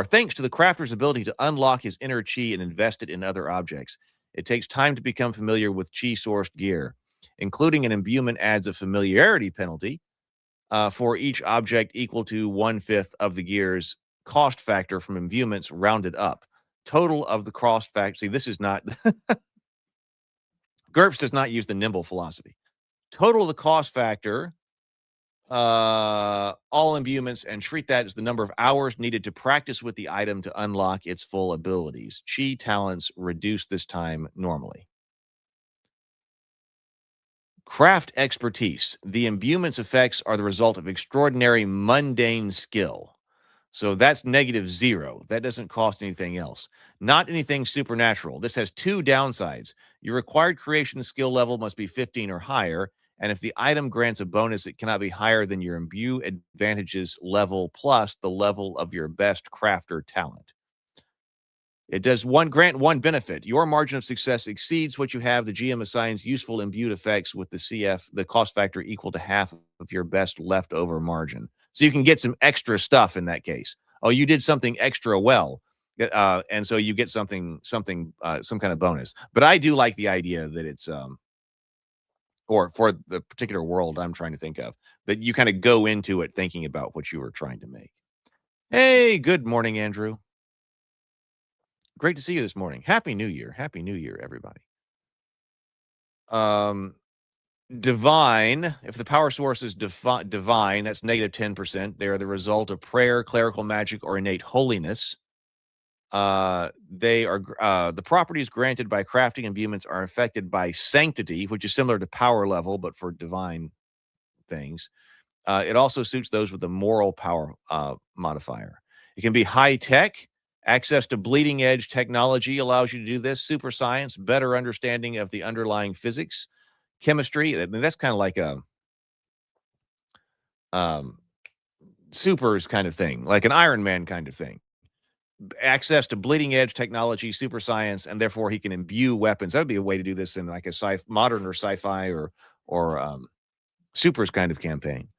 thanks to the crafter's ability to unlock his inner chi and invest it in other objects. It takes time to become familiar with chi-sourced gear. Including an imbuement adds a familiarity penalty for each object equal to 1/5 of the gear's cost factor from imbuements rounded up. Total of the cost factor. See, this is not... GURPS does not use the nimble philosophy. Total of the cost factor, all imbuements, and treat that as the number of hours needed to practice with the item to unlock its full abilities. Chi talents reduce this time normally. Craft expertise. The imbuements effects are the result of extraordinary mundane skill. So that's negative 0. That doesn't cost anything else. Not anything supernatural. This has 2 downsides. Your required creation skill level must be 15 or higher. And if the item grants a bonus, it cannot be higher than your imbue advantages level plus the level of your best crafter talent. It does grant one benefit. Your margin of success exceeds what you have. The GM assigns useful imbued effects with the cost factor equal to half of your best leftover margin. So you can get some extra stuff in that case. Oh, you did something extra well. And so you get some kind of bonus. But I do like the idea that it's, or for the particular world I'm trying to think of, that you kind of go into it thinking about what you were trying to make. Hey, good morning, Andrew. Great to see you this morning. Happy New Year. Happy New Year, everybody. Divine, if the power source is divine, that's negative 10%. They are the result of prayer, clerical magic, or innate holiness. They are the properties granted by crafting imbuements are affected by sanctity, which is similar to power level, but for divine things. It also suits those with the moral power modifier. It can be high tech. Access to bleeding edge technology allows you to do this. Super science, better understanding of the underlying physics, chemistry. That's kind of like a supers kind of thing, like an Iron Man kind of thing. Access to bleeding edge technology, super science, and therefore he can imbue weapons. That would be a way to do this in like a modern or sci-fi or supers kind of campaign.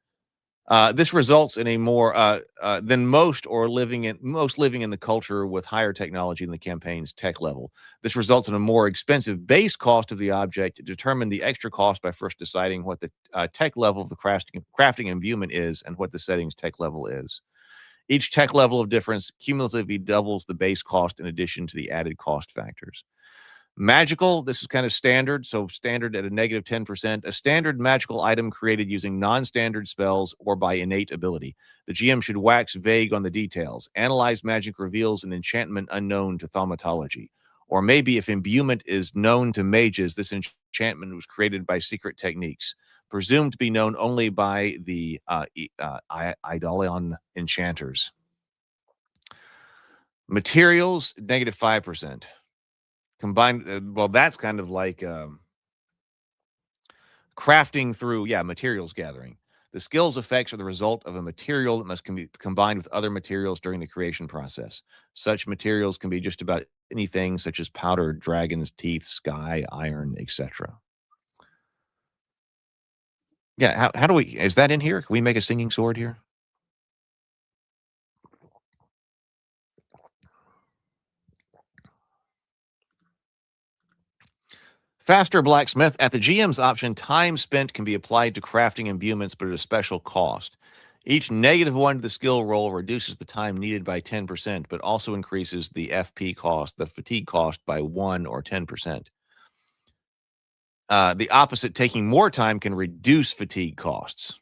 This results in a more than most living in the culture with higher technology than the campaign's tech level. This results in a more expensive base cost of the object. Determine the extra cost by first deciding what the tech level of the crafting imbuement is and what the setting's tech level is. Each tech level of difference cumulatively doubles the base cost in addition to the added cost factors. Magical, this is kind of standard, so standard at a negative 10%. A standard magical item created using non-standard spells or by innate ability. The GM should wax vague on the details. Analyze magic reveals an enchantment unknown to thaumatology. Or maybe if imbuement is known to mages, this enchantment was created by secret techniques, presumed to be known only by the Eidolion enchanters. Materials, negative 5%. Combined, well, that's kind of like crafting through, materials gathering. The skill's effects are the result of a material that must be combined with other materials during the creation process. Such materials can be just about anything, such as powder, dragon's teeth, sky, iron, etc. Yeah, how do we, is that in here? Can we make a singing sword here? Faster blacksmith. At the GM's option, time spent can be applied to crafting imbuements, but at a special cost. Each -1 to the skill roll reduces the time needed by 10%, but also increases the FP cost, the fatigue cost, by 1 or 10%. The opposite, taking more time, can reduce fatigue costs.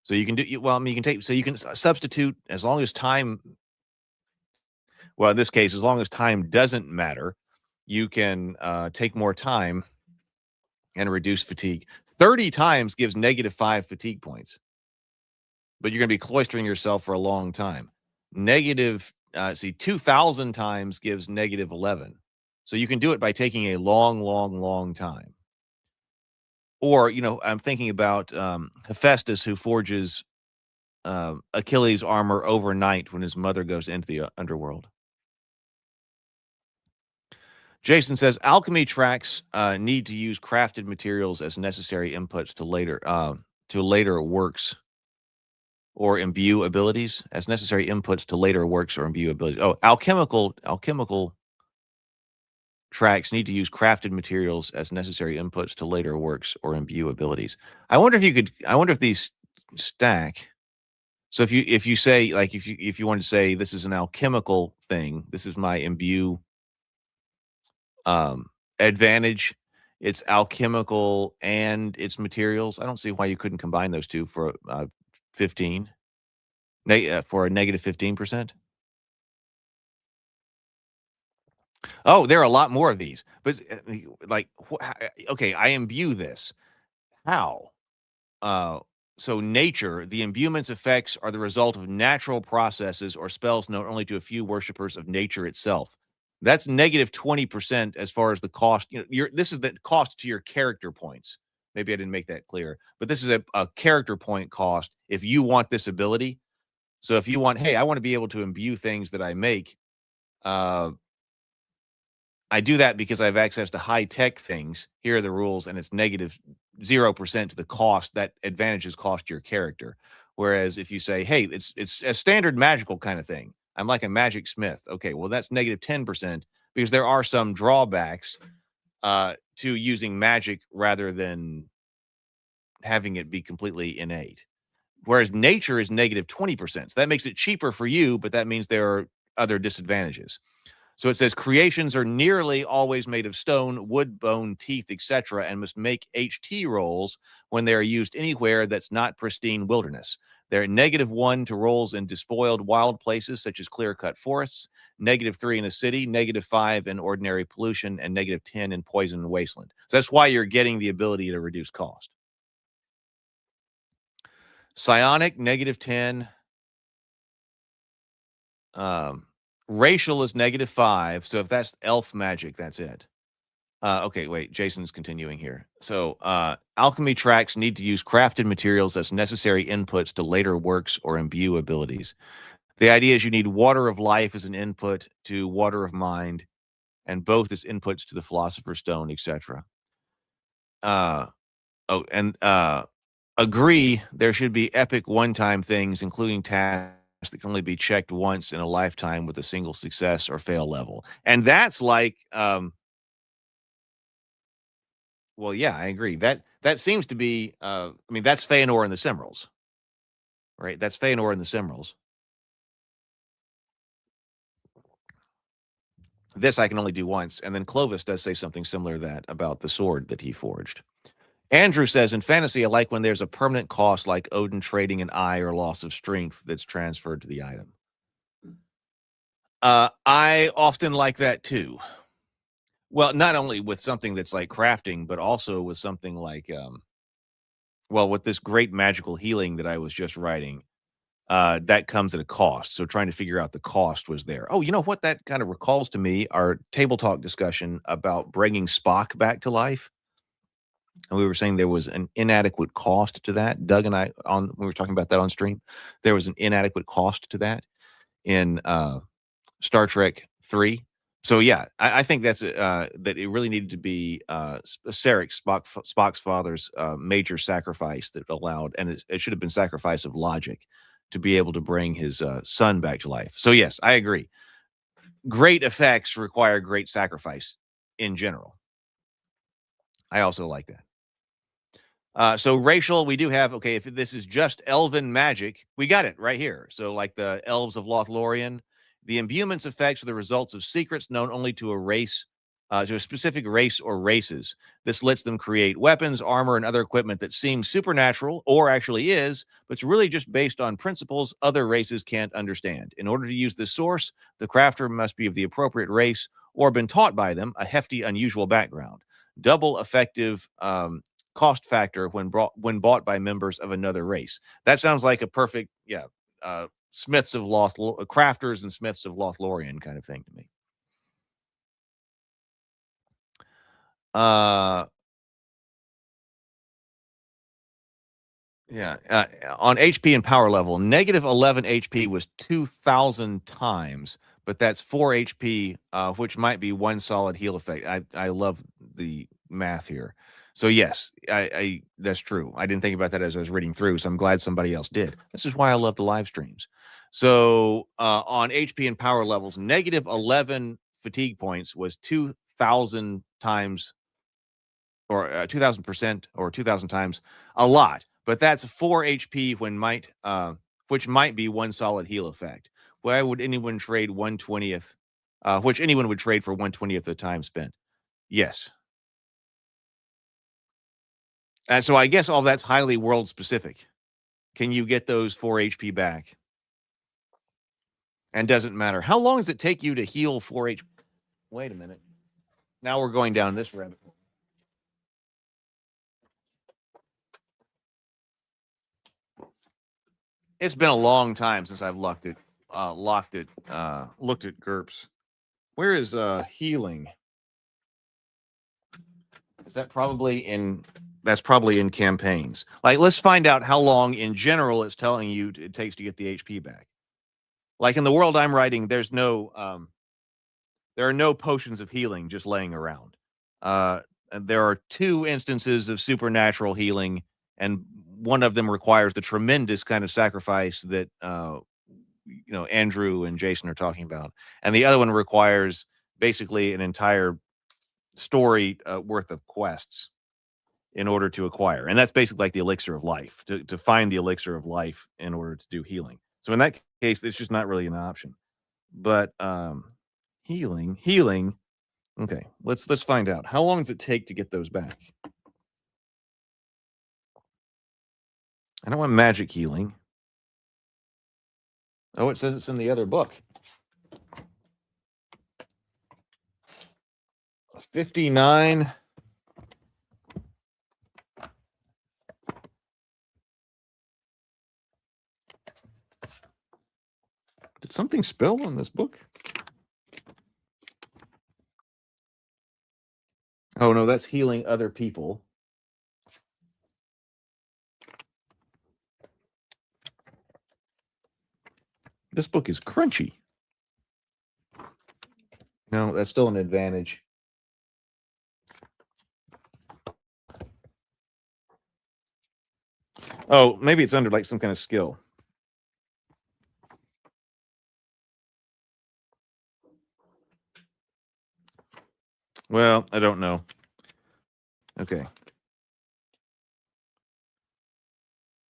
So you can do, you can take, so you can substitute as long as time, well, in this case, as long as time doesn't matter, you can take more time and reduce fatigue. 30 times gives -5 fatigue points, but you're going to be cloistering yourself for a long time. 2,000 times gives -11. So you can do it by taking a long, long, long time. Or, I'm thinking about Hephaestus, who forges Achilles' armor overnight when his mother goes into the underworld. Jason says alchemy tracks need to use crafted materials as necessary inputs to later works or imbue abilities. As necessary inputs to later works or imbue abilities. Oh, alchemical tracks need to use crafted materials as necessary inputs to later works or imbue abilities. I wonder if these stack. So if you say, like, if you want to say this is an alchemical thing, this is my imbue advantage, it's alchemical and it's materials. I don't see why you couldn't combine those two for 15 for a -15%. Oh, there are a lot more of these, but okay, I imbue this. How? So nature, the imbuement's effects are the result of natural processes or spells known only to a few worshippers of nature itself. That's -20% as far as the cost. This is the cost to your character points. Maybe I didn't make that clear, but this is a character point cost if you want this ability. So if you want, hey, I want to be able to imbue things that I make, I do that because I have access to high-tech things. Here are the rules, and it's -0% to the cost. That advantages cost your character. Whereas if you say, hey, it's a standard magical kind of thing. I'm like a magic smith. Okay, well, that's -10% because there are some drawbacks to using magic rather than having it be completely innate. Whereas nature is -20%. So that makes it cheaper for you, but that means there are other disadvantages. So it says creations are nearly always made of stone, wood, bone, teeth, etc., and must make HT rolls when they are used anywhere that's not pristine wilderness. They're -1 to rolls in despoiled wild places such as clear-cut forests, -3 in a city, -5 in ordinary pollution, and -10 in poison wasteland. So that's why you're getting the ability to reduce cost. Psionic, -10. Racial is -5. So if that's elf magic, that's it. Okay, wait, Jason's continuing here. So alchemy tracks need to use crafted materials as necessary inputs to later works or imbue abilities. The idea is you need water of life as an input to water of mind, and both as inputs to the philosopher's stone, etc. Agree, there should be epic one-time things, including tasks that can only be checked once in a lifetime with a single success or fail level. And that's like, well, yeah, I agree. That seems to be, that's Feanor and the Simrals, right? That's Feanor and the Simrals. This I can only do once. And then Clovis does say something similar to that about the sword that he forged. Andrew says, in fantasy, I like when there's a permanent cost like Odin trading an eye or loss of strength that's transferred to the item. I often like that too. Well, not only with something that's like crafting, but also with something like, with this great magical healing that I was just writing, that comes at a cost. So trying to figure out the cost was there. Oh, you know what? That kind of recalls to me our table talk discussion about bringing Spock back to life. And we were saying there was an inadequate cost to that. Doug and I, we were talking about that on stream. There was an inadequate cost to that in Star Trek 3. So yeah, I think that's that it really needed to be Sarek, Spock's father's major sacrifice that allowed, and it should have been sacrifice of logic to be able to bring his son back to life. So yes, I agree. Great effects require great sacrifice in general. I also like that. So racial, we do have, okay, if this is just elven magic, we got it right here. So like the elves of Lothlorien, the imbuements effects are the results of secrets known only to a race, to a specific race or races. This lets them create weapons, armor, and other equipment that seems supernatural, or actually is, but it's really just based on principles other races can't understand. In order to use this source, the crafter must be of the appropriate race or been taught by them a hefty, unusual background. Double effective cost factor when bought by members of another race. That sounds like a perfect, Smiths of crafters and Smiths of Lothlorien kind of thing to me. On HP and power level, negative 11 HP was 2,000 times, but that's 4 HP, which might be one solid heal effect. I love the math here. So yes, I that's true. I didn't think about that as I was reading through, so I'm glad somebody else did. This is why I love the live streams. So on HP and power levels, negative 11 fatigue points was 2,000 times, or 2,000% or 2,000 times, a lot. But that's 4 HP which might be one solid heal effect. Why would anyone trade 1/20th, which anyone would trade for 1/20th of the time spent? Yes. And so I guess all that's highly world specific. Can you get those 4 HP back? And doesn't matter. How long does it take you to heal 4 HP? Wait a minute. Now we're going down this rabbit hole. It's been a long time since I've looked at GURPS. Where is healing? Is that probably in? That's probably in campaigns. Like, let's find out how long in general it's telling you it takes to get the HP back. Like in the world I'm writing, there are no potions of healing just laying around. There are 2 instances of supernatural healing, and one of them requires the tremendous kind of sacrifice that Andrew and Jason are talking about, and the other one requires basically an entire story worth of quests in order to acquire, and that's basically like the elixir of life, to find the elixir of life in order to do healing. So in that case, it's just not really an option. But healing. Okay, let's find out. How long does it take to get those back? I don't want magic healing. Oh, it says it's in the other book. 59. Did something spill on this book? Oh, no, that's healing other people. This book is crunchy. No, that's still an advantage. Oh, maybe it's under like some kind of skill. Well, I don't know. Okay.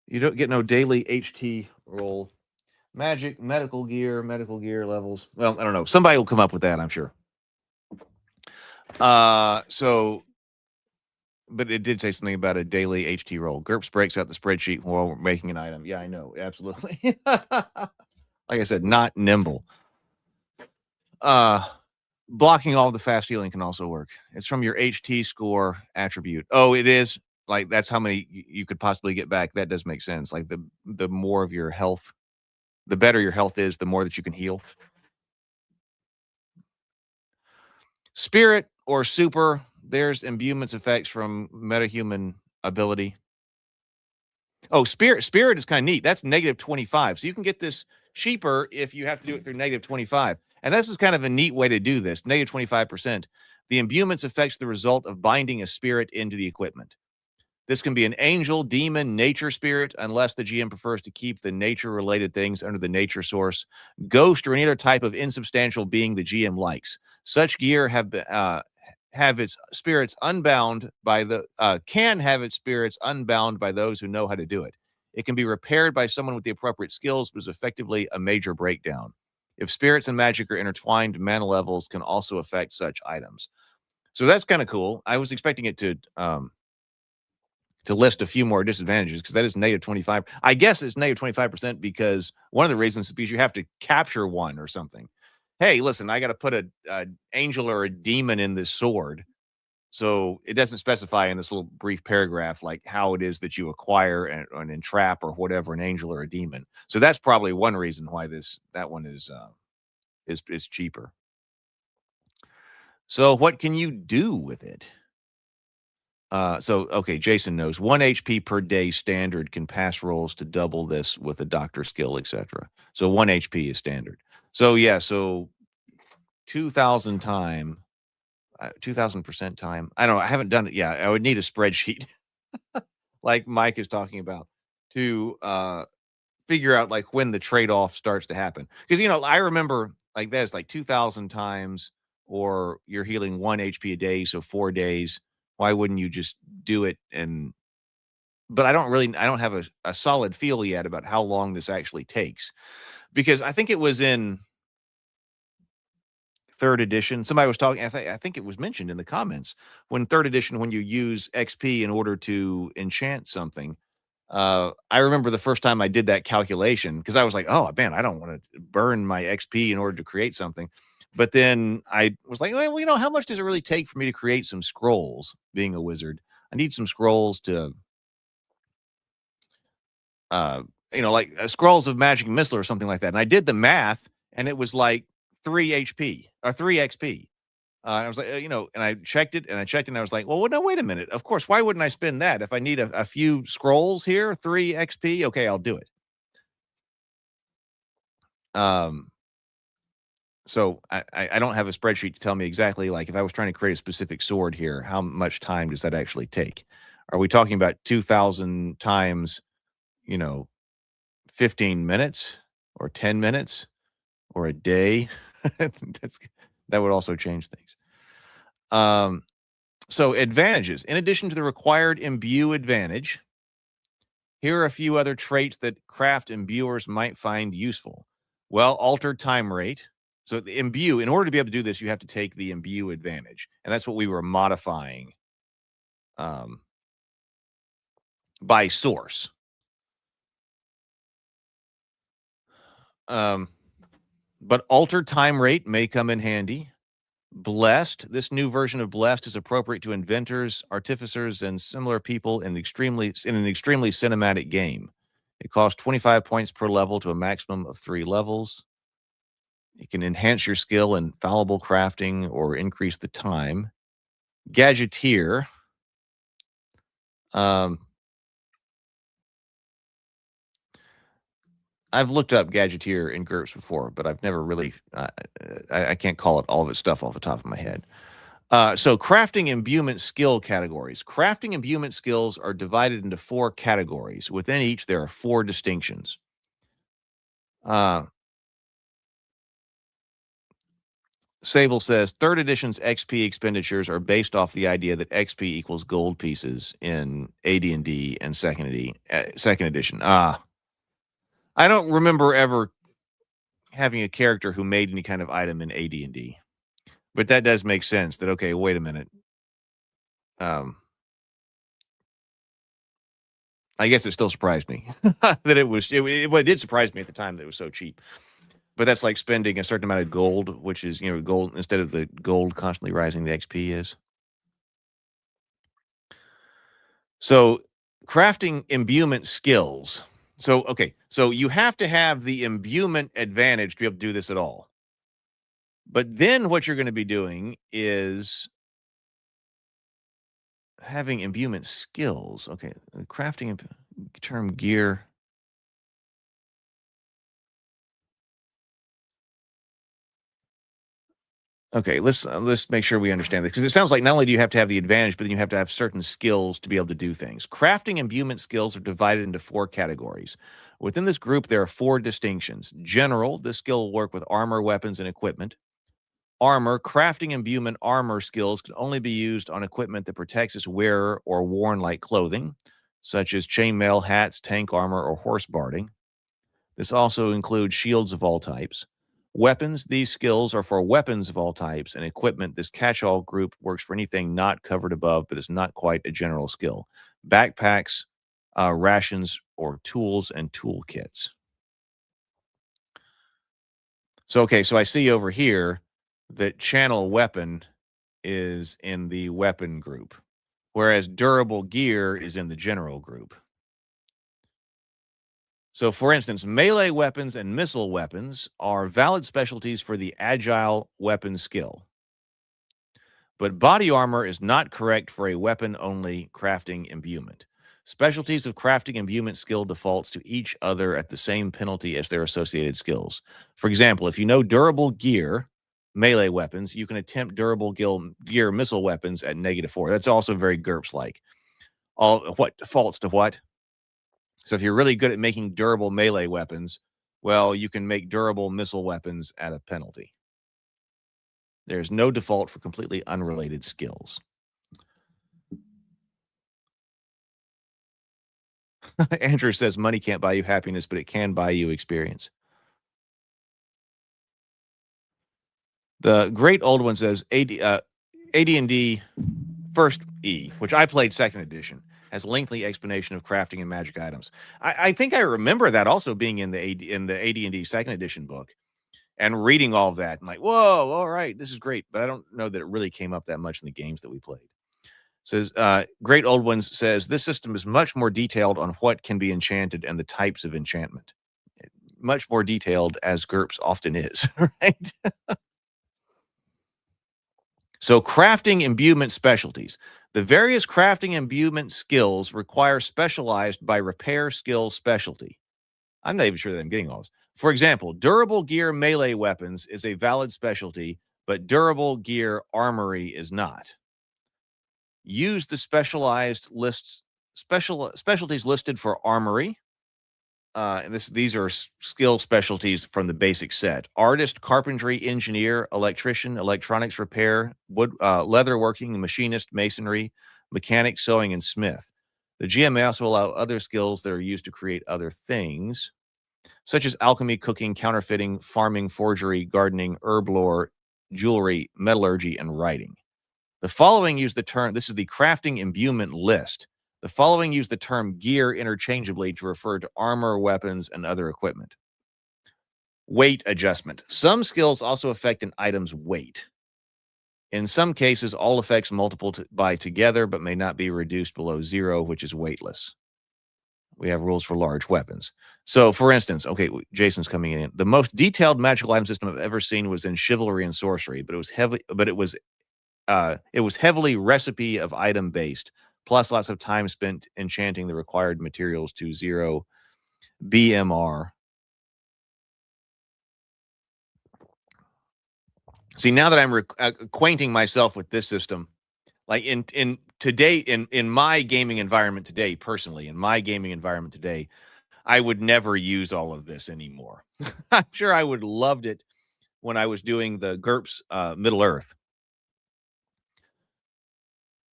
You don't get no daily HT roll. Magic, medical gear levels. Well, I don't know. Somebody will come up with that, I'm sure. But it did say something about a daily HT roll. GURPS breaks out the spreadsheet while we're making an item. Yeah, I know. Absolutely. Like I said, not nimble. Blocking all the fast healing can also work. It's from your HT score attribute. Oh, it is? Like, that's how many you could possibly get back. That does make sense. Like, the more of your health, the better your health is, the more that you can heal. Spirit or super, there's imbuements effects from metahuman ability. Oh, spirit is kind of neat. That's -25. So you can get this cheaper if you have to do it through -25. And this is kind of a neat way to do this. -25%. The imbuements affects the result of binding a spirit into the equipment. This can be an angel, demon, nature spirit, unless the GM prefers to keep the nature-related things under the nature source, ghost, or any other type of insubstantial being the GM likes. Such gear have its spirits unbound by the can have its spirits unbound by those who know how to do it. It can be repaired by someone with the appropriate skills, but is effectively a major breakdown. If spirits and magic are intertwined, mana levels can also affect such items. So that's kind of cool. I was expecting it to list a few more disadvantages because that is -25. I guess it's -25% because one of the reasons is because you have to capture one or something. Hey, listen, I got to put a angel or a demon in this sword. So it doesn't specify in this little brief paragraph like how it is that you acquire and entrap or whatever an angel or a demon. So that's probably one reason why that one is cheaper. So what can you do with it? Okay, Jason knows 1 HP per day standard can pass rolls to double this with a doctor skill, etc. So 1 HP is standard. So yeah, so 2,000 time, 2,000% time. I don't know. I haven't done it yet. I would need a spreadsheet like Mike is talking about to figure out like when the trade-off starts to happen. Because I remember like that's like 2,000 times, or you're healing 1 HP a day, so 4 days. Why wouldn't you just do it? But I don't have a solid feel yet about how long this actually takes, because I think it was in 3rd edition. Somebody was talking, I think it was mentioned in the comments, when 3rd edition, when you use XP in order to enchant something. I remember the first time I did that calculation because I was like, oh man, I don't want to burn my XP in order to create something. But then I was like, well, how much does it really take for me to create some scrolls being a wizard? I need some scrolls to, like scrolls of magic missile or something like that. And I did the math and it was like 3 HP or 3 XP. I was like, and I checked it and I was like, well, no, wait a minute. Of course, why wouldn't I spend that? If I need a few scrolls here, 3 XP, okay, I'll do it. So I don't have a spreadsheet to tell me exactly, like if I was trying to create a specific sword here, how much time does that actually take? Are we talking about 2,000 times, 15 minutes or 10 minutes or a day? That would also change things. So advantages. In addition to the required imbue advantage, here are a few other traits that craft imbuers might find useful. Well, altered time rate. So the imbue, in order to be able to do this, you have to take the imbue advantage. And that's what we were modifying by source. But altered time rate may come in handy. Blessed. This new version of Blessed is appropriate to inventors, artificers, and similar people in an extremely cinematic game. It costs 25 points per level to a maximum of 3 levels. It can enhance your skill in fallible crafting or increase the time. Gadgeteer. I've looked up Gadgeteer in GURPS before, but I've never really, I can't call it all of its stuff off the top of my head. So crafting imbuement skill categories. Crafting imbuement skills are divided into 4 categories. Within each, there are 4 distinctions. Sable says 3rd edition's XP expenditures are based off the idea that XP equals gold pieces in AD&D and 2nd edition. I don't remember ever having a character who made any kind of item in AD&D. But that does make sense that, okay, wait a minute. I guess it still surprised me that it did surprise me at the time that it was so cheap. But that's like spending a certain amount of gold, which is, gold instead of the gold constantly rising, the XP is. So crafting imbuement skills. So, okay, so you have to have the imbuement advantage to be able to do this at all. But then what you're going to be doing is having imbuement skills. Okay, crafting term gear. Okay, let's make sure we understand this, because it sounds like not only do you have to have the advantage, but then you have to have certain skills to be able to do things. Crafting imbuement skills are divided into 4 categories. Within this group, there are 4 distinctions. General, this skill will work with armor, weapons, and equipment. Armor, crafting imbuement armor skills can only be used on equipment that protects its wearer or worn like clothing, such as chainmail, hats, tank armor, or horse barding. This also includes shields of all types. Weapons, these skills are for weapons of all types, and equipment, this catch-all group works for anything not covered above, but is not quite a general skill. Backpacks, rations, or tools and toolkits. So, okay, so I see over here that channel weapon is in the weapon group, whereas durable gear is in the general group. So, for instance, melee weapons and missile weapons are valid specialties for the agile weapon skill. But body armor is not correct for a weapon-only crafting imbuement. Specialties of crafting imbuement skill defaults to each other at the same penalty as their associated skills. For example, if you know durable gear, melee weapons, you can attempt durable gear missile weapons at -4. That's also very GURPS-like. All what defaults to what? So if you're really good at making durable melee weapons, well, you can make durable missile weapons at a penalty. There's no default for completely unrelated skills. Andrew says money can't buy you happiness, but it can buy you experience. The great old one says AD&D First E, which I played 2nd edition, has lengthy explanation of crafting and magic items. I think I remember that also being in the AD&D 2nd edition book, and reading all of that. I'm like, whoa, all right, this is great. But I don't know that it really came up that much in the games that we played. Says, Great Old Ones says, this system is much more detailed on what can be enchanted and the types of enchantment. Much more detailed, as GURPS often is, right? So crafting imbuement specialties. The various crafting imbuement skills require specialized by repair skill specialty. I'm not even sure that I'm getting all this. For example, durable gear melee weapons is a valid specialty, but durable gear armory is not. Use the specialized specialties listed for armory. And these are skill specialties from the basic set: artist, carpentry, engineer, electrician, electronics repair, wood, leatherworking, machinist, masonry, mechanic, sewing, and smith. The GM may also allow other skills that are used to create other things, such as alchemy, cooking, counterfeiting, farming, forgery, gardening, herb lore, jewelry, metallurgy, and writing. The following use the term, this is the crafting imbuement list. The following use the term gear interchangeably to refer to armor, weapons, and other equipment. Weight adjustment. Some skills also affect an item's weight. In some cases, all effects multiple by together, but may not be reduced below 0, which is weightless. We have rules for large weapons. So, for instance, okay, Jason's coming in. The most detailed magical item system I've ever seen was in chivalry and sorcery, but it was heavily recipe of item based, plus lots of time spent enchanting the required materials to 0 BMR. See, now that I'm acquainting myself with this system, like in today, in my gaming environment today, personally, in my gaming environment today, I would never use all of this anymore. I'm sure I would loved it when I was doing the GURPS Middle Earth.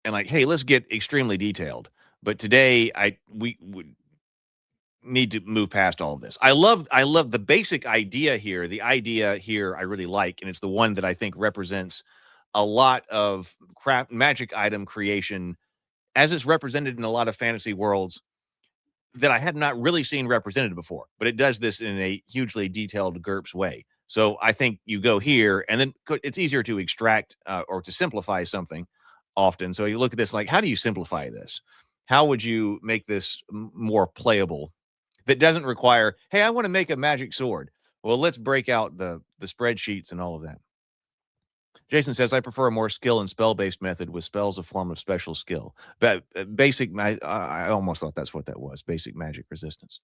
And like, hey, let's get extremely detailed. But today, we would need to move past all of this. I love the basic idea here. The idea here I really like, and it's the one that I think represents a lot of magic item creation as it's represented in a lot of fantasy worlds that I had not really seen represented before. But it does this in a hugely detailed GURPS way. So I think you go here, and then it's easier to extract or to simplify something often. So you look at this like, how do you simplify this? How would you make this more playable? That doesn't require, hey, I want to make a magic sword. Well, let's break out the spreadsheets and all of that. Jason says, I prefer a more skill and spell-based method with spells a form of special skill. But I almost thought that's what that was, basic magic resistance.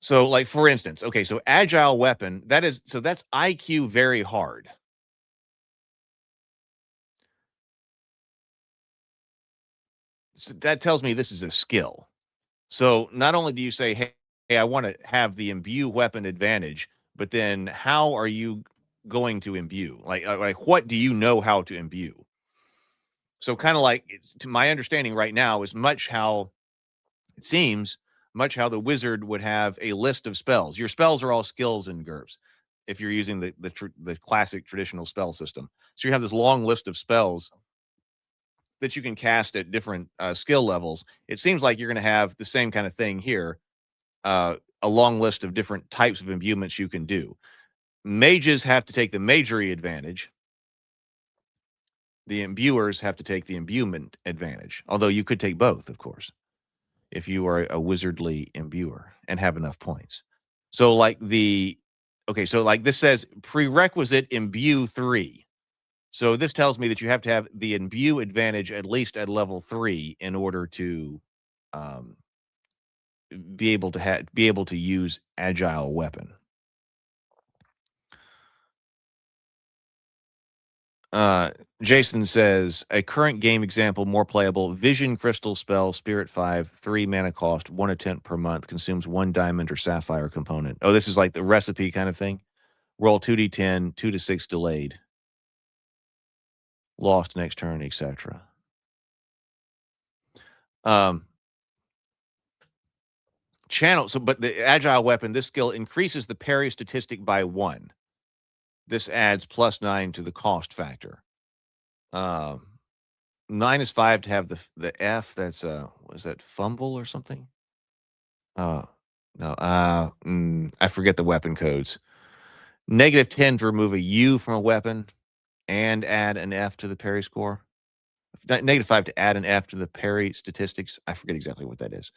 So, like, for instance, okay, so agile weapon, that's IQ very hard. So that tells me this is a skill. So not only do you say, hey, I want to have the imbue weapon advantage, but then how are you going to imbue? Like what do you know how to imbue? So kind of like, to my understanding right now, is much how it seems, much how the wizard would have a list of spells. Your spells are all skills in GURPS if you're using the classic traditional spell system. So you have this long list of spells that you can cast at different skill levels. It seems like you're going to have the same kind of thing here, a long list of different types of imbuements you can do. Mages have to take the magery advantage. The imbuers have to take the imbuement advantage, although you could take both, of course, if you are a wizardly imbuer and have enough points. So like so like this says prerequisite imbue 3. So this tells me that you have to have the imbue advantage at least at level 3 in order to be able to use agile weapon. Jason says a current game example more playable: Vision Crystal spell, Spirit 5, 3 mana cost, 1 attempt per month, consumes 1 diamond or sapphire component. Oh, this is like the recipe kind of thing. Roll 2d10, 2 to 6 delayed, lost next turn, etc. Channel. So, but the agile weapon, this skill increases the parry statistic by 1. This adds +9 to the cost factor. 9 is 5 to have the F. That's was that fumble or something? No. I forget the weapon codes. -10 to remove a U from a weapon and add an F to the parry score. -5 to add an F to the parry statistics. I forget exactly what that is.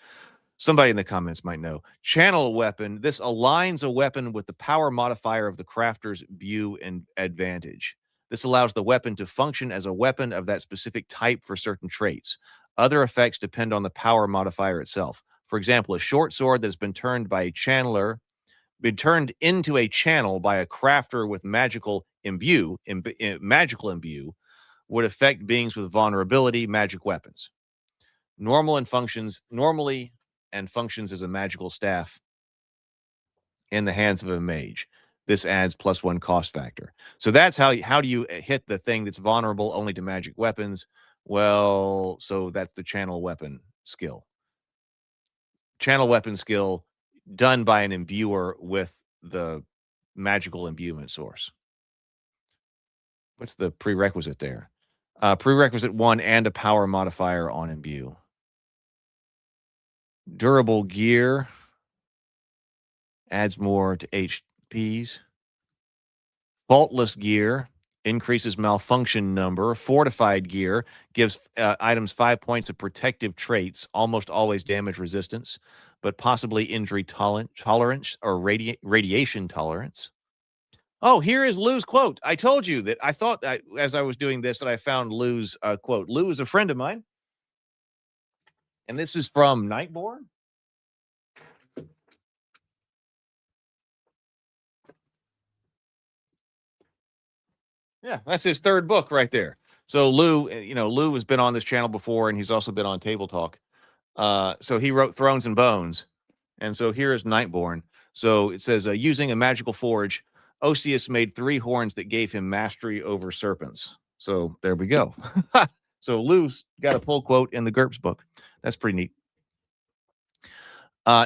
Somebody in the comments might know. Channel a weapon. This aligns a weapon with the power modifier of the crafter's view and advantage. This allows the weapon to function as a weapon of that specific type for certain traits. Other effects depend on the power modifier itself. For example, a short sword that has been turned into a channel by a crafter with magical imbue would affect beings with vulnerability, magic weapons. Normally and functions as a magical staff in the hands of a mage. This adds +1 cost factor. So that's how do you hit the thing that's vulnerable only to magic weapons? Well, so that's the channel weapon skill. Channel weapon skill done by an imbuer with the magical imbuement source. What's the prerequisite there? Prerequisite 1 and a power modifier on imbue. Durable gear adds more to HPs. Faultless gear increases malfunction number. Fortified gear gives items 5 points of protective traits, almost always damage resistance, but possibly injury tolerance or radiation tolerance. Oh, here is Lou's quote. I told you that I thought that as I was doing this that I found Lou's quote. Lou is a friend of mine, and this is from Nightborn. Yeah, that's his 3rd book right there. So Lou, Lou has been on this channel before, and he's also been on Table Talk. So he wrote Thrones and Bones, and so here is Nightborn. So it says, using a magical forge, Osseous made 3 horns that gave him mastery over serpents. So there we go. So Lou's got a pull quote in the GURPS book. That's pretty neat.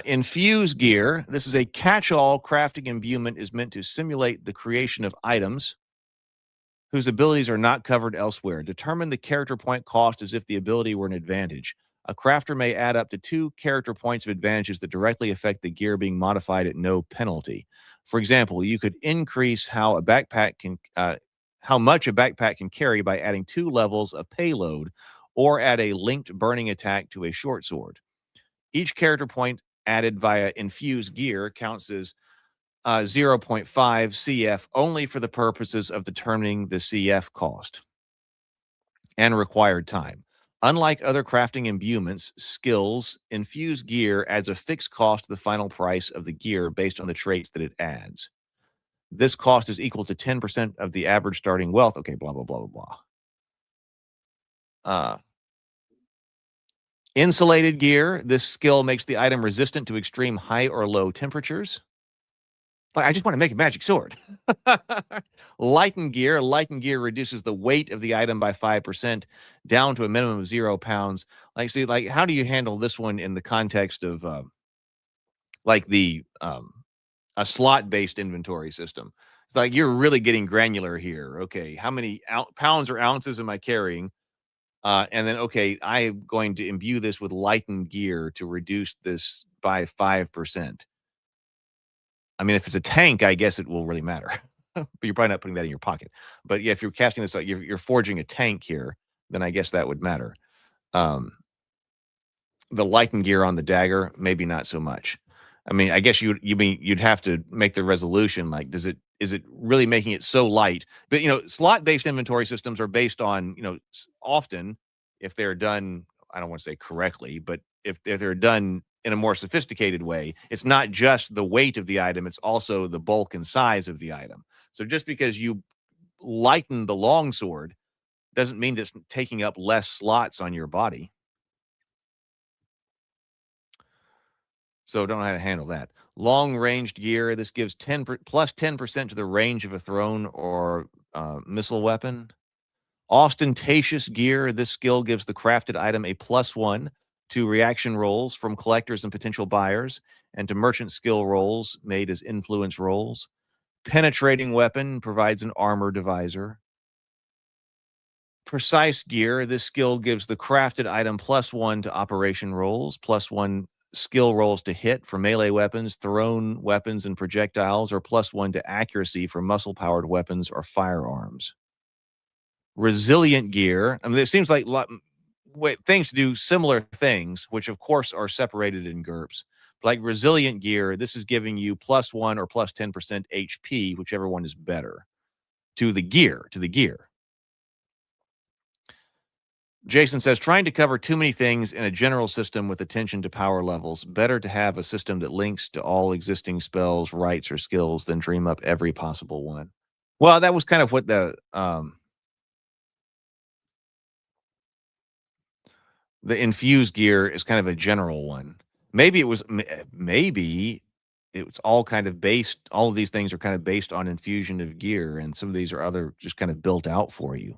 Infuse gear. This is a catch-all crafting imbuement is meant to simulate the creation of items whose abilities are not covered elsewhere. Determine the character point cost as if the ability were an advantage. A crafter may add up to 2 character points of advantages that directly affect the gear being modified at no penalty. For example, you could increase how much a backpack can carry by adding 2 levels of payload, or add a linked burning attack to a short sword. Each character point added via infused gear counts as 0.5 CF only for the purposes of determining the CF cost and required time. Unlike other crafting imbuements, skills, infused gear adds a fixed cost to the final price of the gear based on the traits that it adds. This cost is equal to 10% of the average starting wealth. Okay, blah, blah, blah, blah, blah. Insulated gear. This skill makes the item resistant to extreme high or low temperatures. Like, I just want to make a magic sword. Lightened gear. Lightened gear reduces the weight of the item by 5% down to a minimum of 0 pounds. Like, see, like, how do you handle this one in the context of like a slot-based inventory system? It's like you're really getting granular here. Okay, how many pounds or ounces am I carrying? And then, okay, I'm going to imbue this with lightened gear to reduce this by 5%. I mean, if it's a tank, I guess it will really matter. But you're probably not putting that in your pocket. But yeah, if you're casting this, you're forging a tank here, then I guess that would matter. The lightened gear on the dagger, maybe not so much. I mean, I guess you'd have to make the resolution. Like, is it really making it so light? But slot-based inventory systems are based on often, if they're done, I don't want to say correctly, but if they're done in a more sophisticated way, it's not just the weight of the item, it's also the bulk and size of the item. So just because you lighten the longsword doesn't mean that it's taking up less slots on your body. So don't know how to handle that. Long-ranged gear. This gives plus 10% to the range of a thrown or missile weapon. Ostentatious gear. This skill gives the crafted item a +1 to reaction rolls from collectors and potential buyers, and to merchant skill rolls made as influence rolls. Penetrating weapon provides an armor divisor. Precise gear. This skill gives the crafted item +1 to operation rolls, +1 skill rolls to hit for melee weapons, thrown weapons, and projectiles, or +1 to accuracy for muscle-powered weapons or firearms. Resilient gear. I mean, it seems like things do similar things, which of course are separated in GURPS. Like resilient gear, this is giving you +1 or +10% HP, whichever one is better, to the gear. Jason says, trying to cover too many things in a general system with attention to power levels. Better to have a system that links to all existing spells, rights, or skills than dream up every possible one. Well, that was kind of what the infused gear is kind of a general one. Maybe it's all kind of based, all of these things are kind of based on infusion of gear, and some of these are other just kind of built out for you.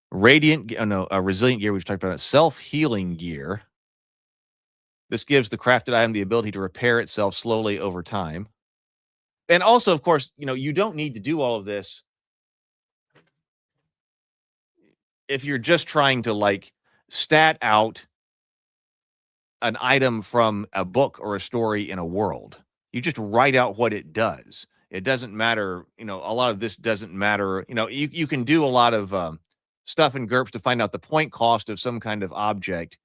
Resilient gear, we've talked about. Self-healing gear. This gives the crafted item the ability to repair itself slowly over time. And also, of course, you don't need to do all of this if you're just trying to like stat out an item from a book or a story in a world. You just write out what it does. It doesn't matter, a lot of this doesn't matter. You can do a lot of stuff in GURPS to find out the point cost of some kind of object,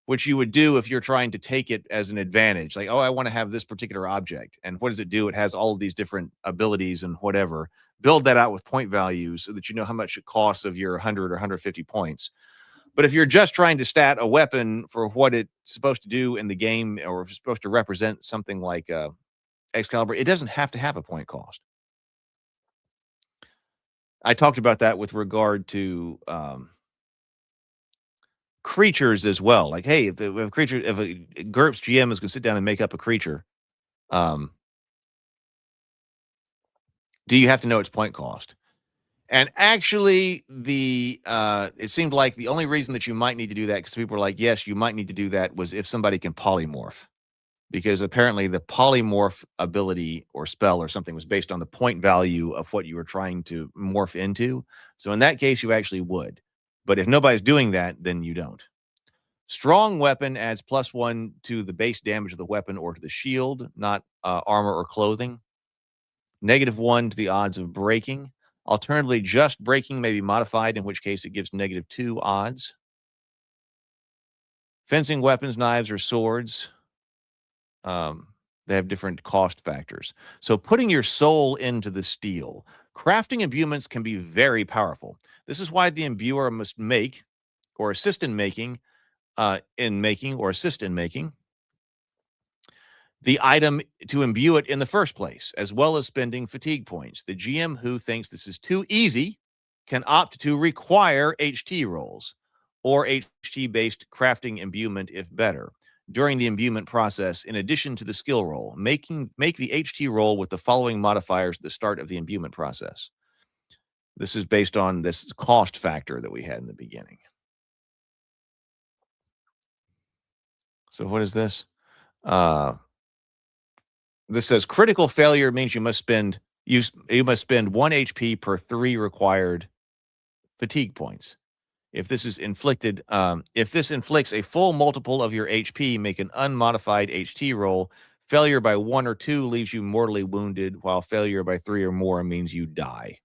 which you would do if you're trying to take it as an advantage. Like, oh, I want to have this particular object. And what does it do? It has all of these different abilities and whatever. Build that out with point values so that you know how much it costs of your 100 or 150 points. But if you're just trying to stat a weapon for what it's supposed to do in the game, or if it's supposed to represent something like Excalibur, it doesn't have to have a point cost. I talked about that with regard to creatures as well. Like, hey, if a GURPS GM is going to sit down and make up a creature, do you have to know its point cost? And actually, it seemed like the only reason that you might need to do that, because people were like, yes, you might need to do that, was if somebody can polymorph. Because apparently the polymorph ability or spell or something was based on the point value of what you were trying to morph into. So in that case, you actually would. But if nobody's doing that, then you don't. Strong weapon adds +1 to the base damage of the weapon or to the shield, not armor or clothing. -1 to the odds of breaking. Alternatively, just breaking may be modified, in which case it gives -2 odds. Fencing weapons, knives, or swords. They have different cost factors. So putting your soul into the steel. Crafting imbuements can be very powerful. This is why the imbuer must make or assist in making, the item to imbue it in the first place, as well as spending fatigue points. The GM who thinks this is too easy can opt to require HT rolls or HT-based crafting imbuement if better. During the imbuement process, in addition to the skill roll, make the HT roll with the following modifiers at the start of the imbuement process. This is based on this cost factor that we had in the beginning. So what is this? This says critical failure means you must spend 1 HP per 3 required fatigue points. If this inflicts a full multiple of your HP, make an unmodified HT roll. Failure by 1 or 2 leaves you mortally wounded, while failure by 3 or more means you die.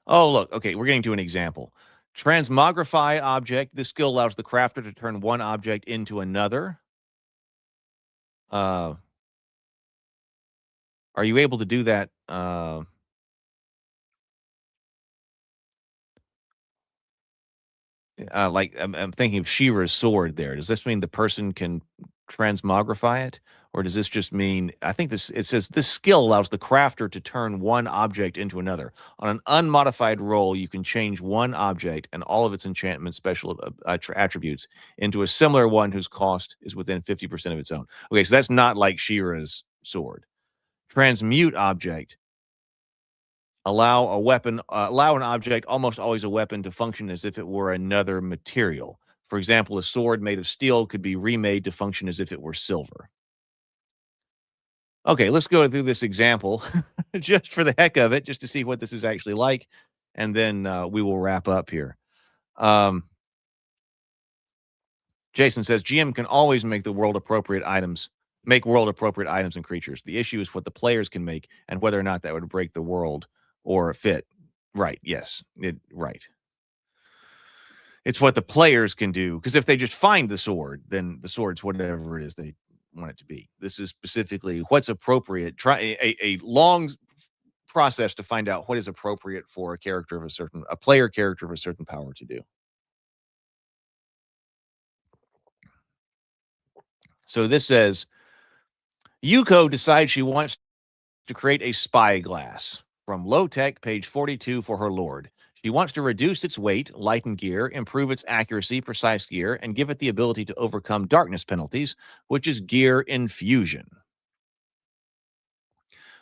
Oh, look. Okay, we're getting to an example. Transmogrify object. This skill allows the crafter to turn one object into another. Are you able to do that? Like I'm thinking of She-Ra's sword there. Does this mean the person can transmogrify it? Or does this just mean, I think it says this skill allows the crafter to turn one object into another. On an unmodified roll, you can change one object and all of its enchantment special attributes into a similar one whose cost is within 50% of its own. Okay, so that's not like She-Ra's sword. Transmute object. Allow an object, almost always a weapon, to function as if it were another material. For example, a sword made of steel could be remade to function as if it were silver. Okay, let's go through this example just for the heck of it, just to see what this is actually like, and then we will wrap up here. Jason says, GM can always make world appropriate items and creatures. The issue is what the players can make and whether or not that would break the world or fit. Right, yes, right. It's what the players can do, because if they just find the sword, then the sword's whatever it is they want it to be. This is specifically what's appropriate. Try a long process to find out what is appropriate for a player character of a certain power to do. So this says, Yuko decides she wants to create a spyglass from Low Tech, page 42, for her lord. She wants to reduce its weight, lighten gear, improve its accuracy, precise gear, and give it the ability to overcome darkness penalties, which is gear infusion.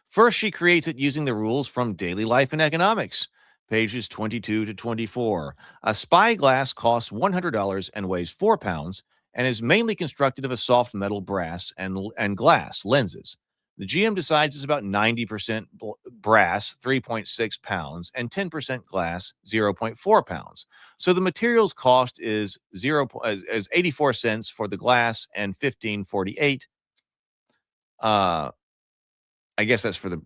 First, she creates it using the rules from Daily Life and Economics, pages 22 to 24. A spyglass costs $100 and weighs 4 pounds and is mainly constructed of a soft metal brass and glass lenses. The GM decides it's about 90% brass, 3.6 pounds, and 10% glass, 0.4 pounds. So the materials cost is 84 cents for the glass and $15.48. I guess that's for the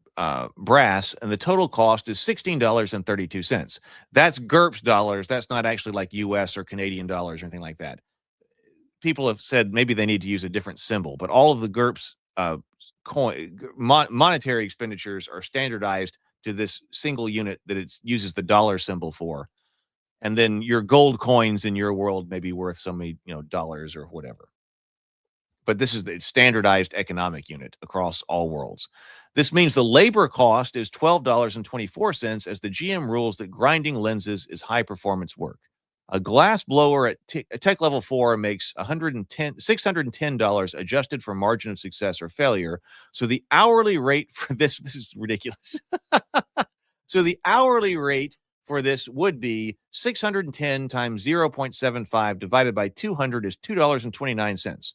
brass, and the total cost is $16.32. That's GURPS dollars. That's not actually like US or Canadian dollars or anything like that. People have said maybe they need to use a different symbol, but all of the GURPS monetary expenditures are standardized to this single unit that it uses the dollar symbol for. And then your gold coins in your world may be worth so many, dollars or whatever. But this is the standardized economic unit across all worlds. This means the labor cost is $12.24, as the GM rules that grinding lenses is high performance work. A glass blower at tech level 4 makes $610 adjusted for margin of success or failure. So the hourly rate for this is ridiculous. So the hourly rate for this would be 610 times 0.75 divided by 200 is $2.29.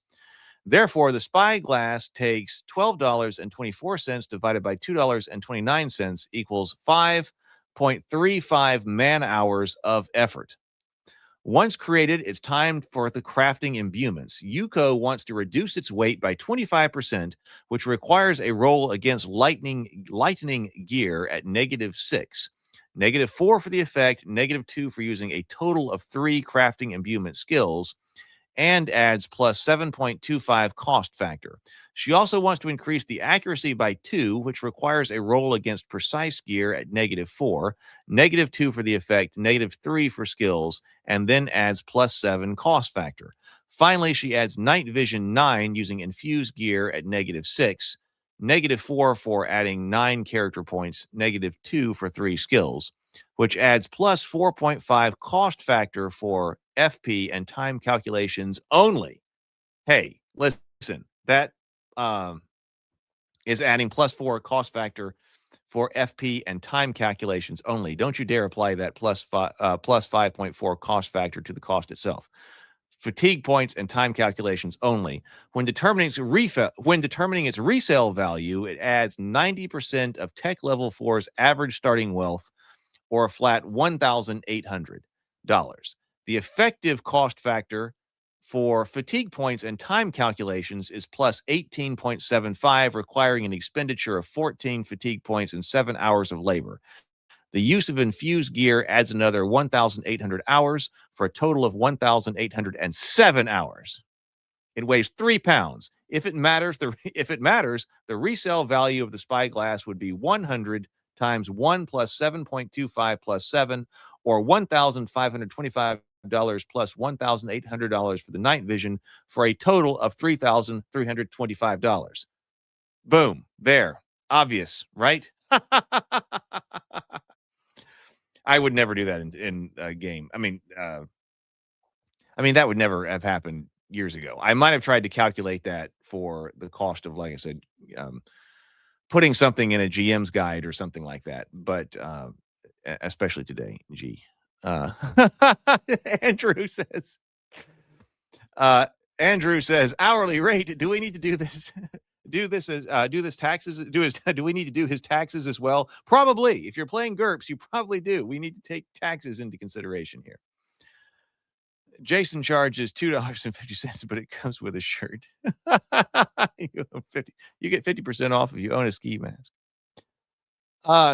Therefore, the spyglass takes $12.24 divided by $2.29 equals 5.35 man-hours of effort. Once created, it's time for the crafting imbuements. Yuko wants to reduce its weight by 25%, which requires a roll against lightening gear at -6. -4 for the effect, -2 for using a total of 3 crafting imbuement skills. and adds plus 7.25 cost factor. She also wants to increase the accuracy by 2, which requires a roll against precise gear at -4, -2 for the effect, -3 for skills, and then adds plus 7 cost factor. Finally, she adds night vision 9 using infused gear at -6, -4 for adding 9 character points, -2 for 3 skills, which adds plus 4.5 cost factor for FP and time calculations only. Hey, listen, that is adding plus 4 cost factor for FP and time calculations only. Don't you dare apply that plus 5.4 cost factor to the cost itself. Fatigue points and time calculations only. When determining its resale value, it adds 90% of Tech Level 4's average starting wealth, or a flat $1,800. The effective cost factor for fatigue points and time calculations is plus 18.75, requiring an expenditure of 14 fatigue points and 7 hours of labor. The use of infused gear adds another 1,800 hours for a total of 1,807 hours. It weighs 3 pounds. If it matters, the resale value of the spyglass would be 100 times 1 plus 7.25 plus 7, or $1,525 plus $1,800 for the night vision, for a total of $3,325. Boom. There. Obvious, right? I would never do that in a game. I mean, that would never have happened years ago. I might have tried to calculate that for the cost of, like I said, putting something in a GM's guide or something like that. But especially today, Andrew says, hourly rate. Do we need to do this? Do we need to do his taxes as well? Probably. If you're playing GURPS, you probably do. We need to take taxes into consideration here. Jason charges $2.50, but it comes with a shirt. You get 50% off if you own a ski mask.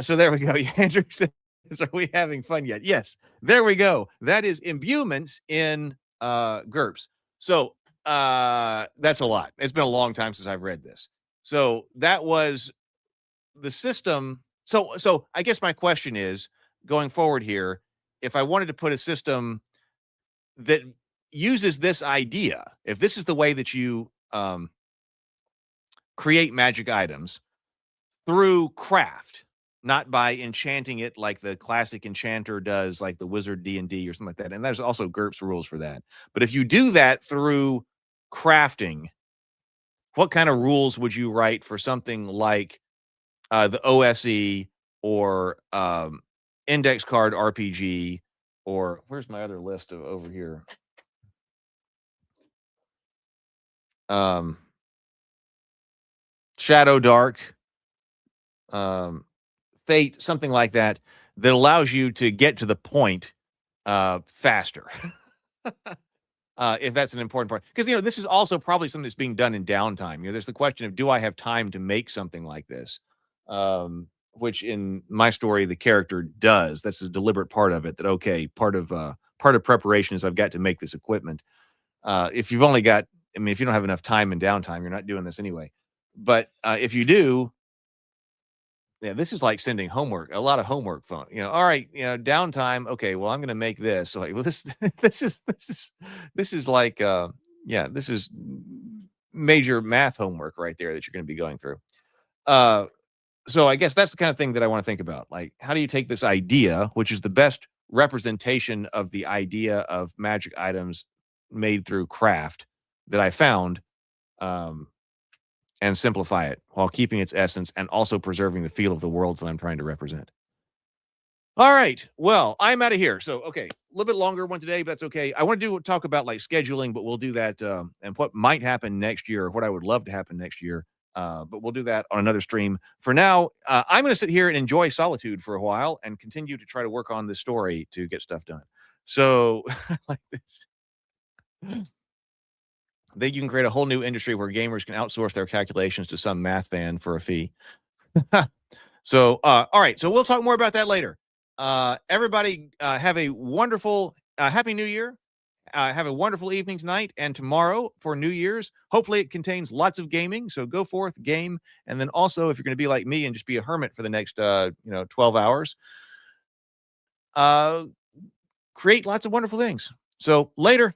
So there we go. Andrew says, are we having fun yet? Yes, there we go. That is Imbuements in GURPS. So that's a lot. It's been a long time since I've read this. So that was the system. So I guess my question is, going forward here, if I wanted to put a system that uses this idea, if this is the way that you create magic items through craft, not by enchanting it like the classic enchanter does, like the wizard D&D or something like that. And there's also GURPS rules for that. But if you do that through crafting, what kind of rules would you write for something like the OSE or index card RPG, or where's my other list of over here? Shadow Dark, Fate, something like that, that allows you to get to the point faster. If that's an important part. Because, this is also probably something that's being done in downtime. There's the question of, do I have time to make something like this? Which in my story, the character does. That's a deliberate part of it, that, okay, part of preparation is I've got to make this equipment. If you've only got, if you don't have enough time and downtime, you're not doing this anyway. But if you do, yeah, this is like sending homework, a lot of homework phone. All right, downtime. Okay, well, I'm going to make this. So, well, this is like, this is major math homework right there that you're going to be going through. So I guess that's the kind of thing that I want to think about. Like, how do you take this idea, which is the best representation of the idea of magic items made through craft that I found, and simplify it while keeping its essence and also preserving the feel of the worlds that I'm trying to represent. All right. Well, I'm out of here. So, okay, a little bit longer one today, but that's okay. I want to talk about like scheduling, but we'll do that and what might happen next year, or what I would love to happen next year. But we'll do that on another stream. For now, I'm going to sit here and enjoy solitude for a while and continue to try to work on this story to get stuff done. So, like this. Then you can create a whole new industry where gamers can outsource their calculations to some math van for a fee. So, all right. So we'll talk more about that later. Everybody have a wonderful, Happy New Year. have a wonderful evening tonight and tomorrow for New Year's. Hopefully it contains lots of gaming. So go forth, game. And then also, if you're going to be like me and just be a hermit for the next, 12 hours, create lots of wonderful things. So later.